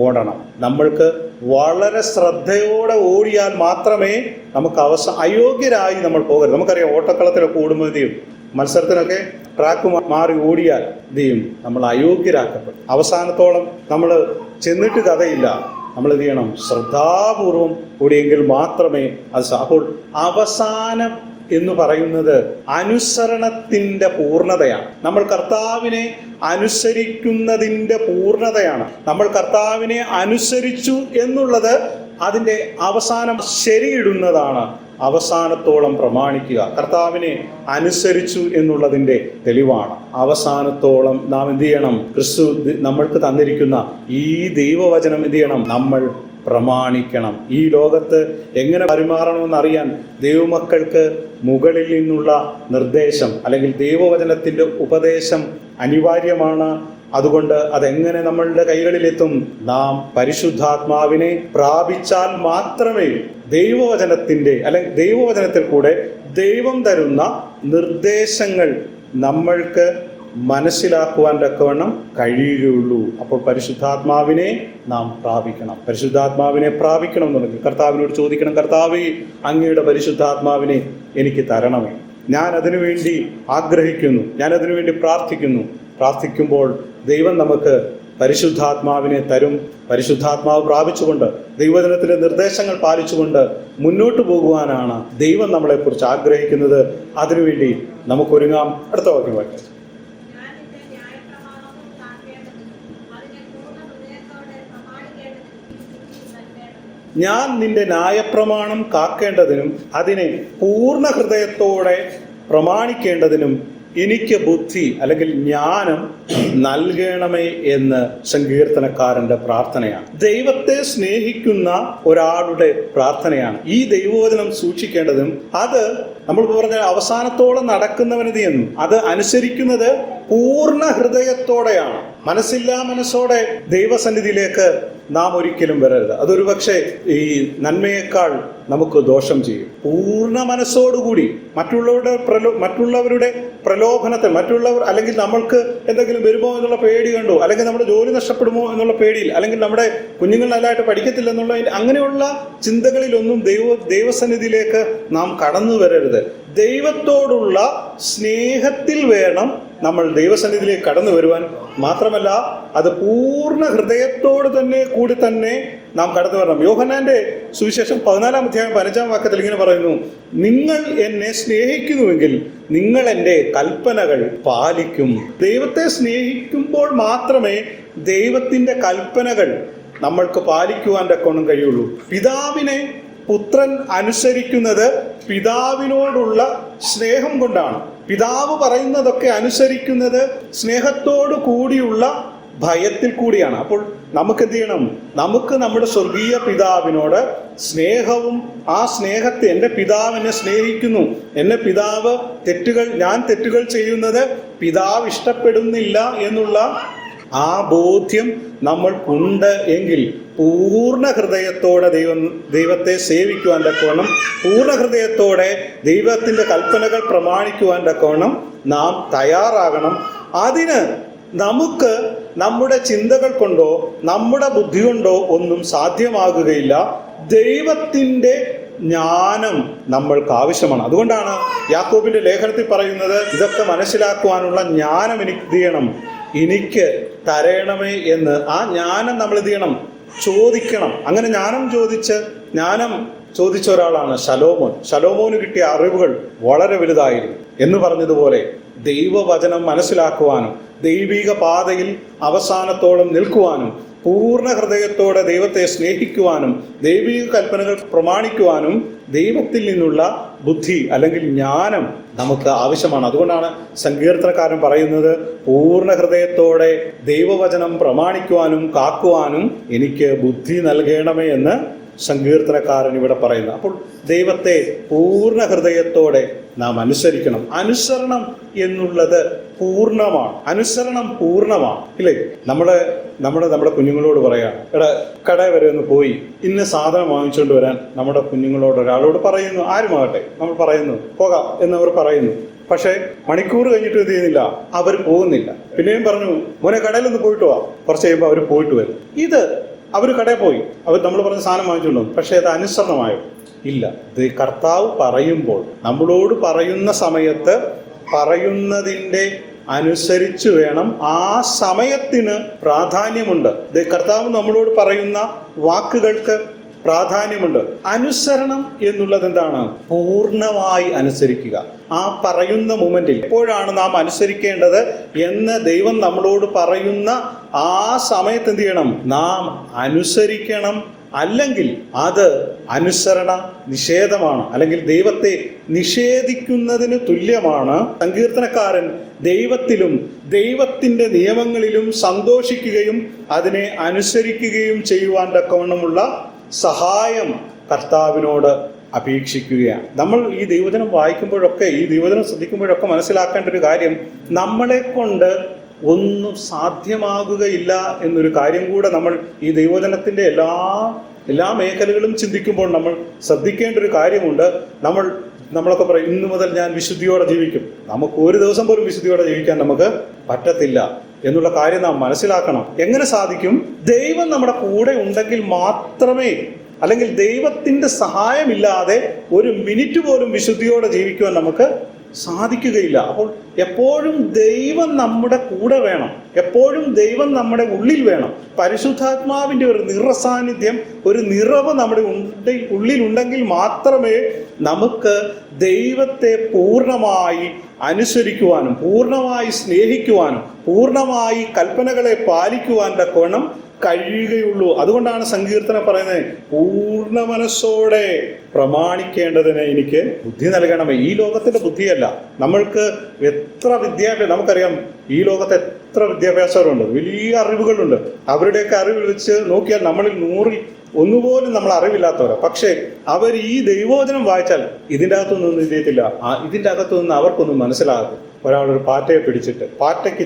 ഓടണം. നമ്മൾക്ക് വളരെ ശ്രദ്ധയോടെ ഓടിയാൽ മാത്രമേ നമുക്ക് അയോഗ്യരായി നമ്മൾ പോകരുത്. നമുക്കറിയാം, ഓട്ടക്കളത്തിലൊക്കെ ഓടുമ്പോഴത്തേയും മത്സരത്തിനൊക്കെ ട്രാക്ക് മാറി ഓടിയാൽ എന്ത് ചെയ്യും? നമ്മൾ അയോഗ്യരാക്കപ്പെടും. അവസാനത്തോളം നമ്മൾ ചെന്നിട്ട് കഥയില്ല. നമ്മൾ എന്ത് ചെയ്യണം? ശ്രദ്ധാപൂർവം ഓടിയെങ്കിൽ മാത്രമേ അത്. അപ്പോൾ അവസാനം എന്ന് പറയുന്നത് അനുസരണത്തിൻ്റെ പൂർണ്ണതയാണ്. നമ്മൾ കർത്താവിനെ അനുസരിക്കുന്നതിൻ്റെ പൂർണ്ണതയാണ്. നമ്മൾ കർത്താവിനെ അനുസരിച്ചു എന്നുള്ളത് അതിൻ്റെ അവസാനം ശരിയിടുന്നതാണ്. അവസാനത്തോളം പ്രമാണിക്കുക. കർത്താവിനെ അനുസരിച്ചു എന്നുള്ളതിൻ്റെ തെളിവാണ്. അവസാനത്തോളം നാം എന്ത് ചെയ്യണം? ക്രിസ്തു നമ്മൾക്ക് തന്നിരിക്കുന്ന ഈ ദൈവവചനം എന്ത് ചെയ്യണം? നമ്മൾ പ്രമാണിക്കണം. ഈ ലോകത്ത് എങ്ങനെ പെരുമാറണമെന്നറിയാൻ ദൈവമക്കൾക്ക് മുകളിൽ നിന്നുള്ള നിർദ്ദേശം അല്ലെങ്കിൽ ദൈവവചനത്തിൻ്റെ ഉപദേശം അനിവാര്യമാണ്. അതുകൊണ്ട് അതെങ്ങനെ നമ്മളുടെ കൈകളിലെത്തും? നാം പരിശുദ്ധാത്മാവിനെ പ്രാപിച്ചാൽ മാത്രമേ ദൈവവചനത്തിൻ്റെ അല്ലെങ്കിൽ ദൈവവചനത്തിൽ കൂടെ ദൈവം തരുന്ന നിർദ്ദേശങ്ങൾ നമ്മൾക്ക് മനസ്സിലാക്കുവാൻ തക്കവണ്ണം കഴിയുകയുള്ളൂ. അപ്പോൾ പരിശുദ്ധാത്മാവിനെ നാം പ്രാപിക്കണം. പരിശുദ്ധാത്മാവിനെ പ്രാപിക്കണം എന്നുണ്ടെങ്കിൽ കർത്താവിനോട് ചോദിക്കണം, കർത്താവേ, അങ്ങയുടെ പരിശുദ്ധാത്മാവിനെ എനിക്ക് തരണമേ. ഞാൻ അതിനുവേണ്ടി ആഗ്രഹിക്കുന്നു, ഞാൻ അതിനുവേണ്ടി പ്രാർത്ഥിക്കുമ്പോൾ ദൈവം നമുക്ക് പരിശുദ്ധാത്മാവിനെ തരും. പരിശുദ്ധാത്മാവ് പ്രാപിച്ചുകൊണ്ട് ദൈവവചനത്തിലെ നിർദ്ദേശങ്ങൾ പാലിച്ചുകൊണ്ട് മുന്നോട്ട് പോകുവാനാണ് ദൈവം നമ്മളെക്കുറിച്ച് ആഗ്രഹിക്കുന്നത്. അതിനുവേണ്ടി നമുക്കൊരുങ്ങാം. അടുത്ത വാക്യം വായിക്കാം. ഞാൻ നിന്റെ ന്യായപ്രമാണം കാക്കേണ്ടതിനും അതിനെ പൂർണ്ണ ഹൃദയത്തോടെ പ്രമാണിക്കേണ്ടതിനും എനിക്ക് ബുദ്ധി അല്ലെങ്കിൽ ജ്ഞാനം നൽകണമേ എന്ന് സങ്കീർത്തനക്കാരന്റെ പ്രാർത്ഥനയാണ്. ദൈവത്തെ സ്നേഹിക്കുന്ന ഒരാളുടെ പ്രാർത്ഥനയാണ്. ഈ ദൈവവചനം സൂക്ഷിക്കേണ്ടതും അത് നമ്മൾ പറഞ്ഞ അവസാനത്തോളം നടക്കുന്നവനത് എന്നും അത് അനുസരിക്കുന്നത് പൂർണ്ണ ഹൃദയത്തോടെയാണ്. മനസ്സില്ലാ മനസ്സോടെ ദൈവസന്നിധിയിലേക്ക് നാം ഒരിക്കലും വരരുത്. അതൊരു പക്ഷേ ഈ നന്മയേക്കാൾ നമുക്ക് ദോഷം ചെയ്യും. പൂർണ്ണ മനസ്സോടുകൂടി മറ്റുള്ളവരുടെ പ്രലോഭനത്തെ മറ്റുള്ളവർ അല്ലെങ്കിൽ നമ്മൾക്ക് എന്തെങ്കിലും വരുമോ എന്നുള്ള പേടി കണ്ടോ, അല്ലെങ്കിൽ നമ്മുടെ ജോലി നഷ്ടപ്പെടുമോ എന്നുള്ള പേടിയിൽ, അല്ലെങ്കിൽ നമ്മുടെ കുഞ്ഞുങ്ങൾ നല്ലതായിട്ട് പഠിക്കത്തില്ല എന്നുള്ള അങ്ങനെയുള്ള ചിന്തകളിലൊന്നും ദൈവസന്നിധിയിലേക്ക് നാം കടന്നു വരരുത്. ദൈവത്തോടുള്ള സ്നേഹത്തിൽ വേണം നമ്മൾ ദൈവസന്നിധിയിലേക്ക് കടന്നു വരുവാൻ. മാത്രമല്ല അത് പൂർണ്ണ ഹൃദയത്തോട് കൂടി തന്നെ നാം കടന്നു വരണം. യോഹന്നാന്റെ സുവിശേഷം 14-ാം അധ്യായം 15-ാം വാക്യത്തിൽ ഇങ്ങനെ പറയുന്നു, നിങ്ങൾ എന്നെ സ്നേഹിക്കുന്നുവെങ്കിൽ നിങ്ങൾ എൻ്റെ കൽപ്പനകൾ പാലിക്കും. ദൈവത്തെ സ്നേഹിക്കുമ്പോൾ മാത്രമേ ദൈവത്തിൻ്റെ കൽപ്പനകൾ നമ്മൾക്ക് പാലിക്കുവാൻ തക്കവണ്ണം കഴിയുള്ളൂ. പിതാവിനെ പുത്രൻ അനുസരിക്കുന്നത് പിതാവിനോടുള്ള സ്നേഹം കൊണ്ടാണ്. പിതാവ് പറയുന്നതൊക്കെ അനുസരിക്കുന്നത് സ്നേഹത്തോടു കൂടിയുള്ള ഭയത്തിൽ കൂടിയാണ്. അപ്പോൾ നമുക്ക് എന്ത് ചെയ്യണം? നമുക്ക് നമ്മുടെ സ്വർഗീയ പിതാവിനോട് സ്നേഹവും ആ സ്നേഹത്തെ എൻ്റെ പിതാവ് എന്നെ സ്നേഹിക്കുന്നു, ഞാൻ തെറ്റുകൾ ചെയ്യുന്നത് പിതാവ് ഇഷ്ടപ്പെടുന്നില്ല എന്നുള്ള ആ ബോധ്യം നമ്മൾക്കുണ്ട് എങ്കിൽ പൂർണ്ണ ഹൃദയത്തോടെ ദൈവത്തെ സേവിക്കുവാൻ തക്കവണ്ണം, പൂർണ്ണ ഹൃദയത്തോടെ ദൈവത്തിൻ്റെ കൽപ്പനകൾ പ്രമാണിക്കുവാൻ തക്കവണ്ണം നാം തയ്യാറാകണം. അതിന് നമുക്ക് നമ്മുടെ ചിന്തകൾ കൊണ്ടോ നമ്മുടെ ബുദ്ധി കൊണ്ടോ ഒന്നും സാധ്യമാകുകയില്ല. ദൈവത്തിൻ്റെ ജ്ഞാനം നമ്മൾക്ക് ആവശ്യമാണ്. അതുകൊണ്ടാണ് യാക്കോബിന്റെ ലേഖനത്തിൽ പറയുന്നത്, ഇതൊക്കെ മനസ്സിലാക്കുവാനുള്ള ജ്ഞാനം എനിക്ക് തരണമേ എന്ന്. ആ ജ്ഞാനം നമ്മൾ എന്ത് ചെയ്യണം? ചോദിക്കണം. അങ്ങനെ ജ്ഞാനം ചോദിച്ച ഒരാളാണ് ശലോമോൻ. ശലോമോന് കിട്ടിയ അറിവുകൾ വളരെ വലുതായിരുന്നു. എന്ന് പറഞ്ഞതുപോലെ ദൈവവചനം മനസ്സിലാക്കുവാനും ദൈവിക പാതയിൽ അവസാനത്തോളം നിൽക്കുവാനും പൂർണ്ണ ഹൃദയത്തോടെ ദൈവത്തെ സ്നേഹിക്കുവാനും ദൈവിക കൽപ്പനകൾ പ്രമാണിക്കുവാനും ദൈവത്തിൽ നിന്നുള്ള ബുദ്ധി അല്ലെങ്കിൽ ജ്ഞാനം നമുക്ക് ആവശ്യമാണ്. അതുകൊണ്ടാണ് സങ്കീർത്തനക്കാരൻ പറയുന്നത്, പൂർണ്ണ ഹൃദയത്തോടെ ദൈവവചനം പ്രമാണിക്കുവാനും കാക്കുവാനും എനിക്ക് ബുദ്ധി നൽകണമേ എന്ന് സങ്കീർത്തനക്കാരൻ ഇവിടെ പറയുന്നത്. അപ്പോൾ ദൈവത്തെ പൂർണ്ണ ഹൃദയത്തോടെ നാം അനുസരിക്കണം. അനുസരണം എന്നുള്ളത് പൂർണ്ണമാണ്, അനുസരണം പൂർണ്ണമാണ്. ഇല്ലേ? നമ്മുടെ കുഞ്ഞുങ്ങളോട് പറയാം, എടാ കട വരെ ഒന്ന് പോയി ഇന്ന സാധനം വാങ്ങിച്ചുകൊണ്ട് വരാൻ നമ്മുടെ കുഞ്ഞുങ്ങളോട് ഒരാളോട് പറയുന്നു, ആരുമാകട്ടെ നമ്മൾ പറയുന്നു പോകാം എന്നവർ പറയുന്നു. പക്ഷേ മണിക്കൂർ കഴിഞ്ഞിട്ട് എന്ത് ചെയ്യുന്നില്ല, അവർ പോകുന്നില്ല. പിന്നെയും പറഞ്ഞു മോനെ കടയിലൊന്ന് പോയിട്ട് പോവാം. കുറച്ച് കഴിയുമ്പോൾ അവർ പോയിട്ട് വരും. ഇത് അവർ കടയിൽ പോയി, അവർ നമ്മൾ പറഞ്ഞ സാധനം വാങ്ങിച്ചുകൊണ്ടു, പക്ഷേ അത് അനുസരണമായോ? ഇല്ല. ഇത് കർത്താവ് പറയുമ്പോൾ, നമ്മളോട് പറയുന്ന സമയത്ത് പറയുന്നതിൻ്റെ അനുസരിച്ച് വേണം. ആ സമയത്തിന് പ്രാധാന്യമുണ്ട്. കർത്താവ് നമ്മളോട് പറയുന്ന വാക്കുകൾക്ക് പ്രാധാന്യമുണ്ട്. അനുസരണം എന്നുള്ളത് എന്താണ്? പൂർണ്ണമായി അനുസരിക്കുക. ആ പറയുന്ന മൊമെന്റിൽ എപ്പോഴാണ് നാം അനുസരിക്കേണ്ടത് എന്ന് ദൈവം നമ്മളോട് പറയുന്ന ആ സമയത്ത് എന്ത് ചെയ്യണം? നാം അനുസരിക്കണം. അല്ലെങ്കിൽ അത് അനുസരണ നിഷേധമാണ്, അല്ലെങ്കിൽ ദൈവത്തെ നിഷേധിക്കുന്നതിന് തുല്യമാണ്. സങ്കീർത്തനക്കാരൻ ദൈവത്തിലും ദൈവത്തിൻ്റെ നിയമങ്ങളിലും സന്തോഷിക്കുകയും അതിനെ അനുസരിക്കുകയും ചെയ്യുവാൻ തക്കവണ്ണമുള്ള സഹായം കർത്താവിനോട് അപേക്ഷിക്കുകയാണ്. നമ്മൾ ഈ ദൈവവചനം വായിക്കുമ്പോഴൊക്കെ, ഈ ദൈവവചനം ശ്രദ്ധിക്കുമ്പോഴൊക്കെ മനസ്സിലാക്കേണ്ട ഒരു കാര്യം, നമ്മളെ കൊണ്ട് ഒന്നും സാധ്യമാകുകയില്ല എന്നൊരു കാര്യം കൂടെ നമ്മൾ ഈ ദൈവവചനത്തിൻ്റെ എല്ലാ മേഖലകളും ചിന്തിക്കുമ്പോൾ നമ്മൾ ശ്രദ്ധിക്കേണ്ട ഒരു കാര്യമുണ്ട്. നമ്മളൊക്കെ പറയും ഇന്നു മുതൽ ഞാൻ വിശുദ്ധിയോടെ ജീവിക്കും. നമുക്ക് ഒരു ദിവസം പോലും വിശുദ്ധിയോടെ ജീവിക്കാൻ നമുക്ക് പറ്റത്തില്ല എന്നുള്ള കാര്യം നാം മനസ്സിലാക്കണം. എങ്ങനെ സാധിക്കും? ദൈവം നമ്മുടെ കൂടെ ഉണ്ടെങ്കിൽ മാത്രമേ, അല്ലെങ്കിൽ ദൈവത്തിൻ്റെ സഹായമില്ലാതെ ഒരു മിനിറ്റ് പോലും വിശുദ്ധിയോടെ ജീവിക്കുവാൻ നമുക്ക് സാധിക്കുകയില്ല. അപ്പോൾ എപ്പോഴും ദൈവം നമ്മുടെ കൂടെ വേണം, എപ്പോഴും ദൈവം നമ്മുടെ ഉള്ളിൽ വേണം. പരിശുദ്ധാത്മാവിൻ്റെ ഒരു നിറസാന്നിധ്യം, ഒരു നിറവ് നമ്മുടെ ഉള്ളിലുണ്ടെങ്കിൽ മാത്രമേ നമുക്ക് ദൈവത്തെ പൂർണ്ണമായി അനുസരിക്കുവാനും പൂർണ്ണമായി സ്നേഹിക്കുവാനും പൂർണ്ണമായി കൽപ്പനകളെ പാലിക്കുവാൻ തക്കവണ്ണം കഴിയുകയുള്ളൂ. അതുകൊണ്ടാണ് സങ്കീർത്തനം പറയുന്നത്, പൂർണ്ണ മനസ്സോടെ പ്രമാണിക്കേണ്ടതിന് എനിക്ക് ബുദ്ധി നൽകണമേ. ഈ ലോകത്തിന്റെ ബുദ്ധിയല്ല. നമ്മൾക്ക് എത്ര വിദ്യാഭ്യാസം, നമുക്കറിയാം ഈ ലോകത്ത് എത്ര വിദ്യാഭ്യാസമുണ്ട്, വലിയ അറിവുകളുണ്ട്. അവരുടെയൊക്കെ അറിവ് വെച്ച് നോക്കിയാൽ നമ്മളിൽ 100-ൽ ഒന്നുപോലും നമ്മൾ അറിവില്ലാത്തവരാണ്. പക്ഷേ അവർ ഈ ദൈവവചനം വായിച്ചാൽ ഇതിൻ്റെ അകത്തൊന്നും ചെയ്യത്തില്ല. ഇതിൻ്റെ അകത്തൊന്നും അവർക്കൊന്നും മനസ്സിലാകും. ഒരാളൊരു പാറ്റയെ പിടിച്ചിട്ട്, പാറ്റയ്ക്ക്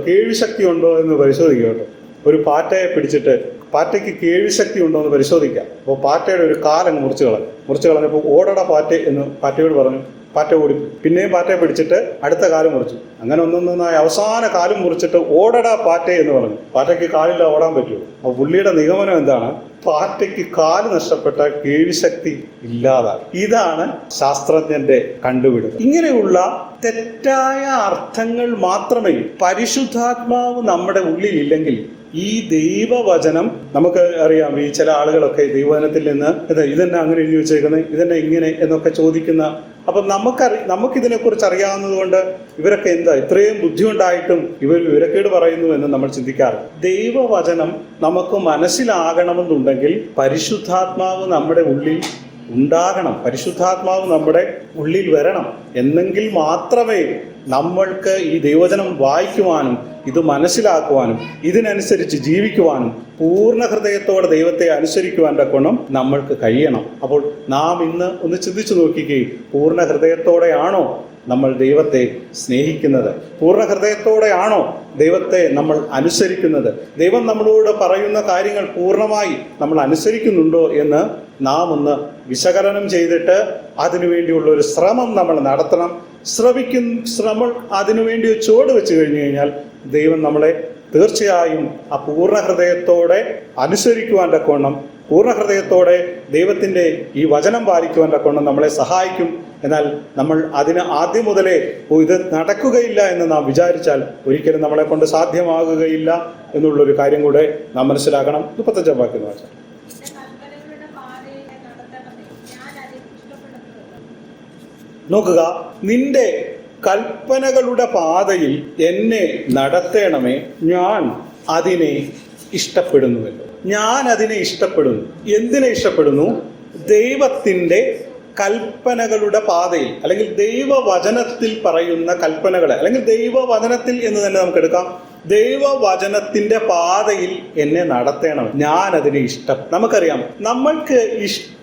കേൾവി ശക്തി ഉണ്ടോ എന്ന് പരിശോധിക്കുക കേട്ടോ. ഒരു പാറ്റയെ പിടിച്ചിട്ട് പാറ്റയ്ക്ക് കേൾവി ശക്തി ഉണ്ടോ എന്ന് പരിശോധിക്കാം. അപ്പോൾ പാറ്റയുടെ ഒരു കാലങ്ങ് മുറിച്ച് കളഞ്ഞപ്പോൾ ഓടടാ പാറ്റ എന്ന് പാറ്റയോട് പറഞ്ഞു. പാറ്റ ഓടി. പിന്നെയും പാറ്റയെ പിടിച്ചിട്ട് അടുത്ത കാലം മുറിച്ചു. അങ്ങനെ ഒന്നൊന്നായി അവസാന കാലം മുറിച്ചിട്ട് ഓടടാ പാറ്റ എന്ന് പറഞ്ഞു. പാറ്റയ്ക്ക് കാലില്ല, ഓടാൻ പറ്റുമോ? അപ്പോൾ പുള്ളിയുടെ നിഗമനം എന്താണ്? പാറ്റയ്ക്ക് കാല് നഷ്ടപ്പെട്ട കേൾവി ശക്തി ഇല്ലാതായി. ഇതാണ് ശാസ്ത്രജ്ഞന്റെ കണ്ടുപിടുത്തം. ഇങ്ങനെയുള്ള തെറ്റായ അർത്ഥങ്ങൾ മാത്രമേ, പരിശുദ്ധാത്മാവ് നമ്മുടെ ഉള്ളിലില്ലെങ്കിൽ ഈ ദൈവവചനം, നമുക്ക് അറിയാം ഈ ചില ആളുകളൊക്കെ ദൈവവചനത്തിൽ നിന്ന് ഇതെന്നെ അങ്ങനെ എഴുതി വെച്ചേക്കുന്നത്, ഇതെന്നെ ഇങ്ങനെ എന്നൊക്കെ ചോദിക്കുന്ന. അപ്പം നമുക്കിതിനെക്കുറിച്ച് അറിയാവുന്നത് കൊണ്ട് ഇവരൊക്കെ എന്താ ഇത്രയും ബുദ്ധി ഉണ്ടായിട്ടും ഇവർ വിവരക്കേട് പറയുന്നു എന്ന് നമ്മൾ ചിന്തിക്കാറ്. ദൈവവചനം നമുക്ക് മനസ്സിലാകണമെന്നുണ്ടെങ്കിൽ പരിശുദ്ധാത്മാവ് നമ്മുടെ ഉള്ളിൽ ഉണ്ടാകണം, പരിശുദ്ധാത്മാവ് നമ്മുടെ ഉള്ളിൽ വരണം. എന്നെങ്കിൽ മാത്രമേ നമ്മൾക്ക് ഈ ദൈവവചനം വായിക്കുവാനും ഇത് മനസ്സിലാക്കുവാനും ഇതിനനുസരിച്ച് ജീവിക്കുവാനും പൂർണ്ണ ഹൃദയത്തോടെ ദൈവത്തെ അനുസരിക്കുവാൻ തക്കവണ്ണം നമ്മൾക്ക് കഴിയണം. അപ്പോൾ നാം ഇന്ന് ഒന്ന് ചിന്തിച്ചു നോക്കിക്കുകയും, പൂർണ്ണ ഹൃദയത്തോടെയാണോ നമ്മൾ ദൈവത്തെ സ്നേഹിക്കുന്നത്? പൂർണ്ണ ഹൃദയത്തോടെയാണോ ദൈവത്തെ നമ്മൾ അനുസരിക്കുന്നത്? ദൈവം നമ്മളോട് പറയുന്ന കാര്യങ്ങൾ പൂർണ്ണമായി നമ്മൾ അനുസരിക്കുന്നുണ്ടോ എന്ന് നാം ഒന്ന് വിശകലനം ചെയ്തിട്ട് അതിനുവേണ്ടിയുള്ള ഒരു ശ്രമം നമ്മൾ നടത്തണം. ശ്രമം അതിനുവേണ്ടി ചുവട് വെച്ച് കഴിഞ്ഞു കഴിഞ്ഞാൽ ദൈവം നമ്മളെ തീർച്ചയായും ആ പൂർണ്ണ ഹൃദയത്തോടെ അനുസരിക്കുവാൻ തക്കവണ്ണം, പൂർണ്ണ ഹൃദയത്തോടെ ദൈവത്തിൻ്റെ ഈ വചനം പാലിക്കുവാൻ തക്കവണ്ണം നമ്മളെ സഹായിക്കും. എന്നാൽ നമ്മൾ അതിന് ആദ്യം മുതലേ ഇത് നടക്കുകയില്ല എന്ന് നാം വിചാരിച്ചാൽ ഒരിക്കലും നമ്മളെ കൊണ്ട് സാധ്യമാകുകയില്ല എന്നുള്ളൊരു കാര്യം കൂടെ നാം മനസ്സിലാക്കണം. 35 വാക്യം വായിച്ചാൽ, നോക്കുക, നിന്റെ കൽപ്പനകളുടെ പാതയിൽ എന്നെ നടത്തേണമേ, ഞാൻ അതിനെ ഇഷ്ടപ്പെടുന്നുവല്ലോ. ഞാൻ അതിനെ ഇഷ്ടപ്പെടുന്നു. എന്തിനെ ഇഷ്ടപ്പെടുന്നു? ദൈവത്തിൻ്റെ കൽപ്പനകളുടെ പാതയിൽ, അല്ലെങ്കിൽ ദൈവവചനത്തിൽ പറയുന്ന കൽപ്പനകളെ, അല്ലെങ്കിൽ ദൈവവചനത്തിൽ എന്ന് തന്നെ നമുക്ക് എടുക്കാം. ദൈവവചനത്തിന്റെ പാതയിൽ എന്നെ നടത്തണം, ഞാൻ അതിനെ നമുക്കറിയാം, നമ്മൾക്ക്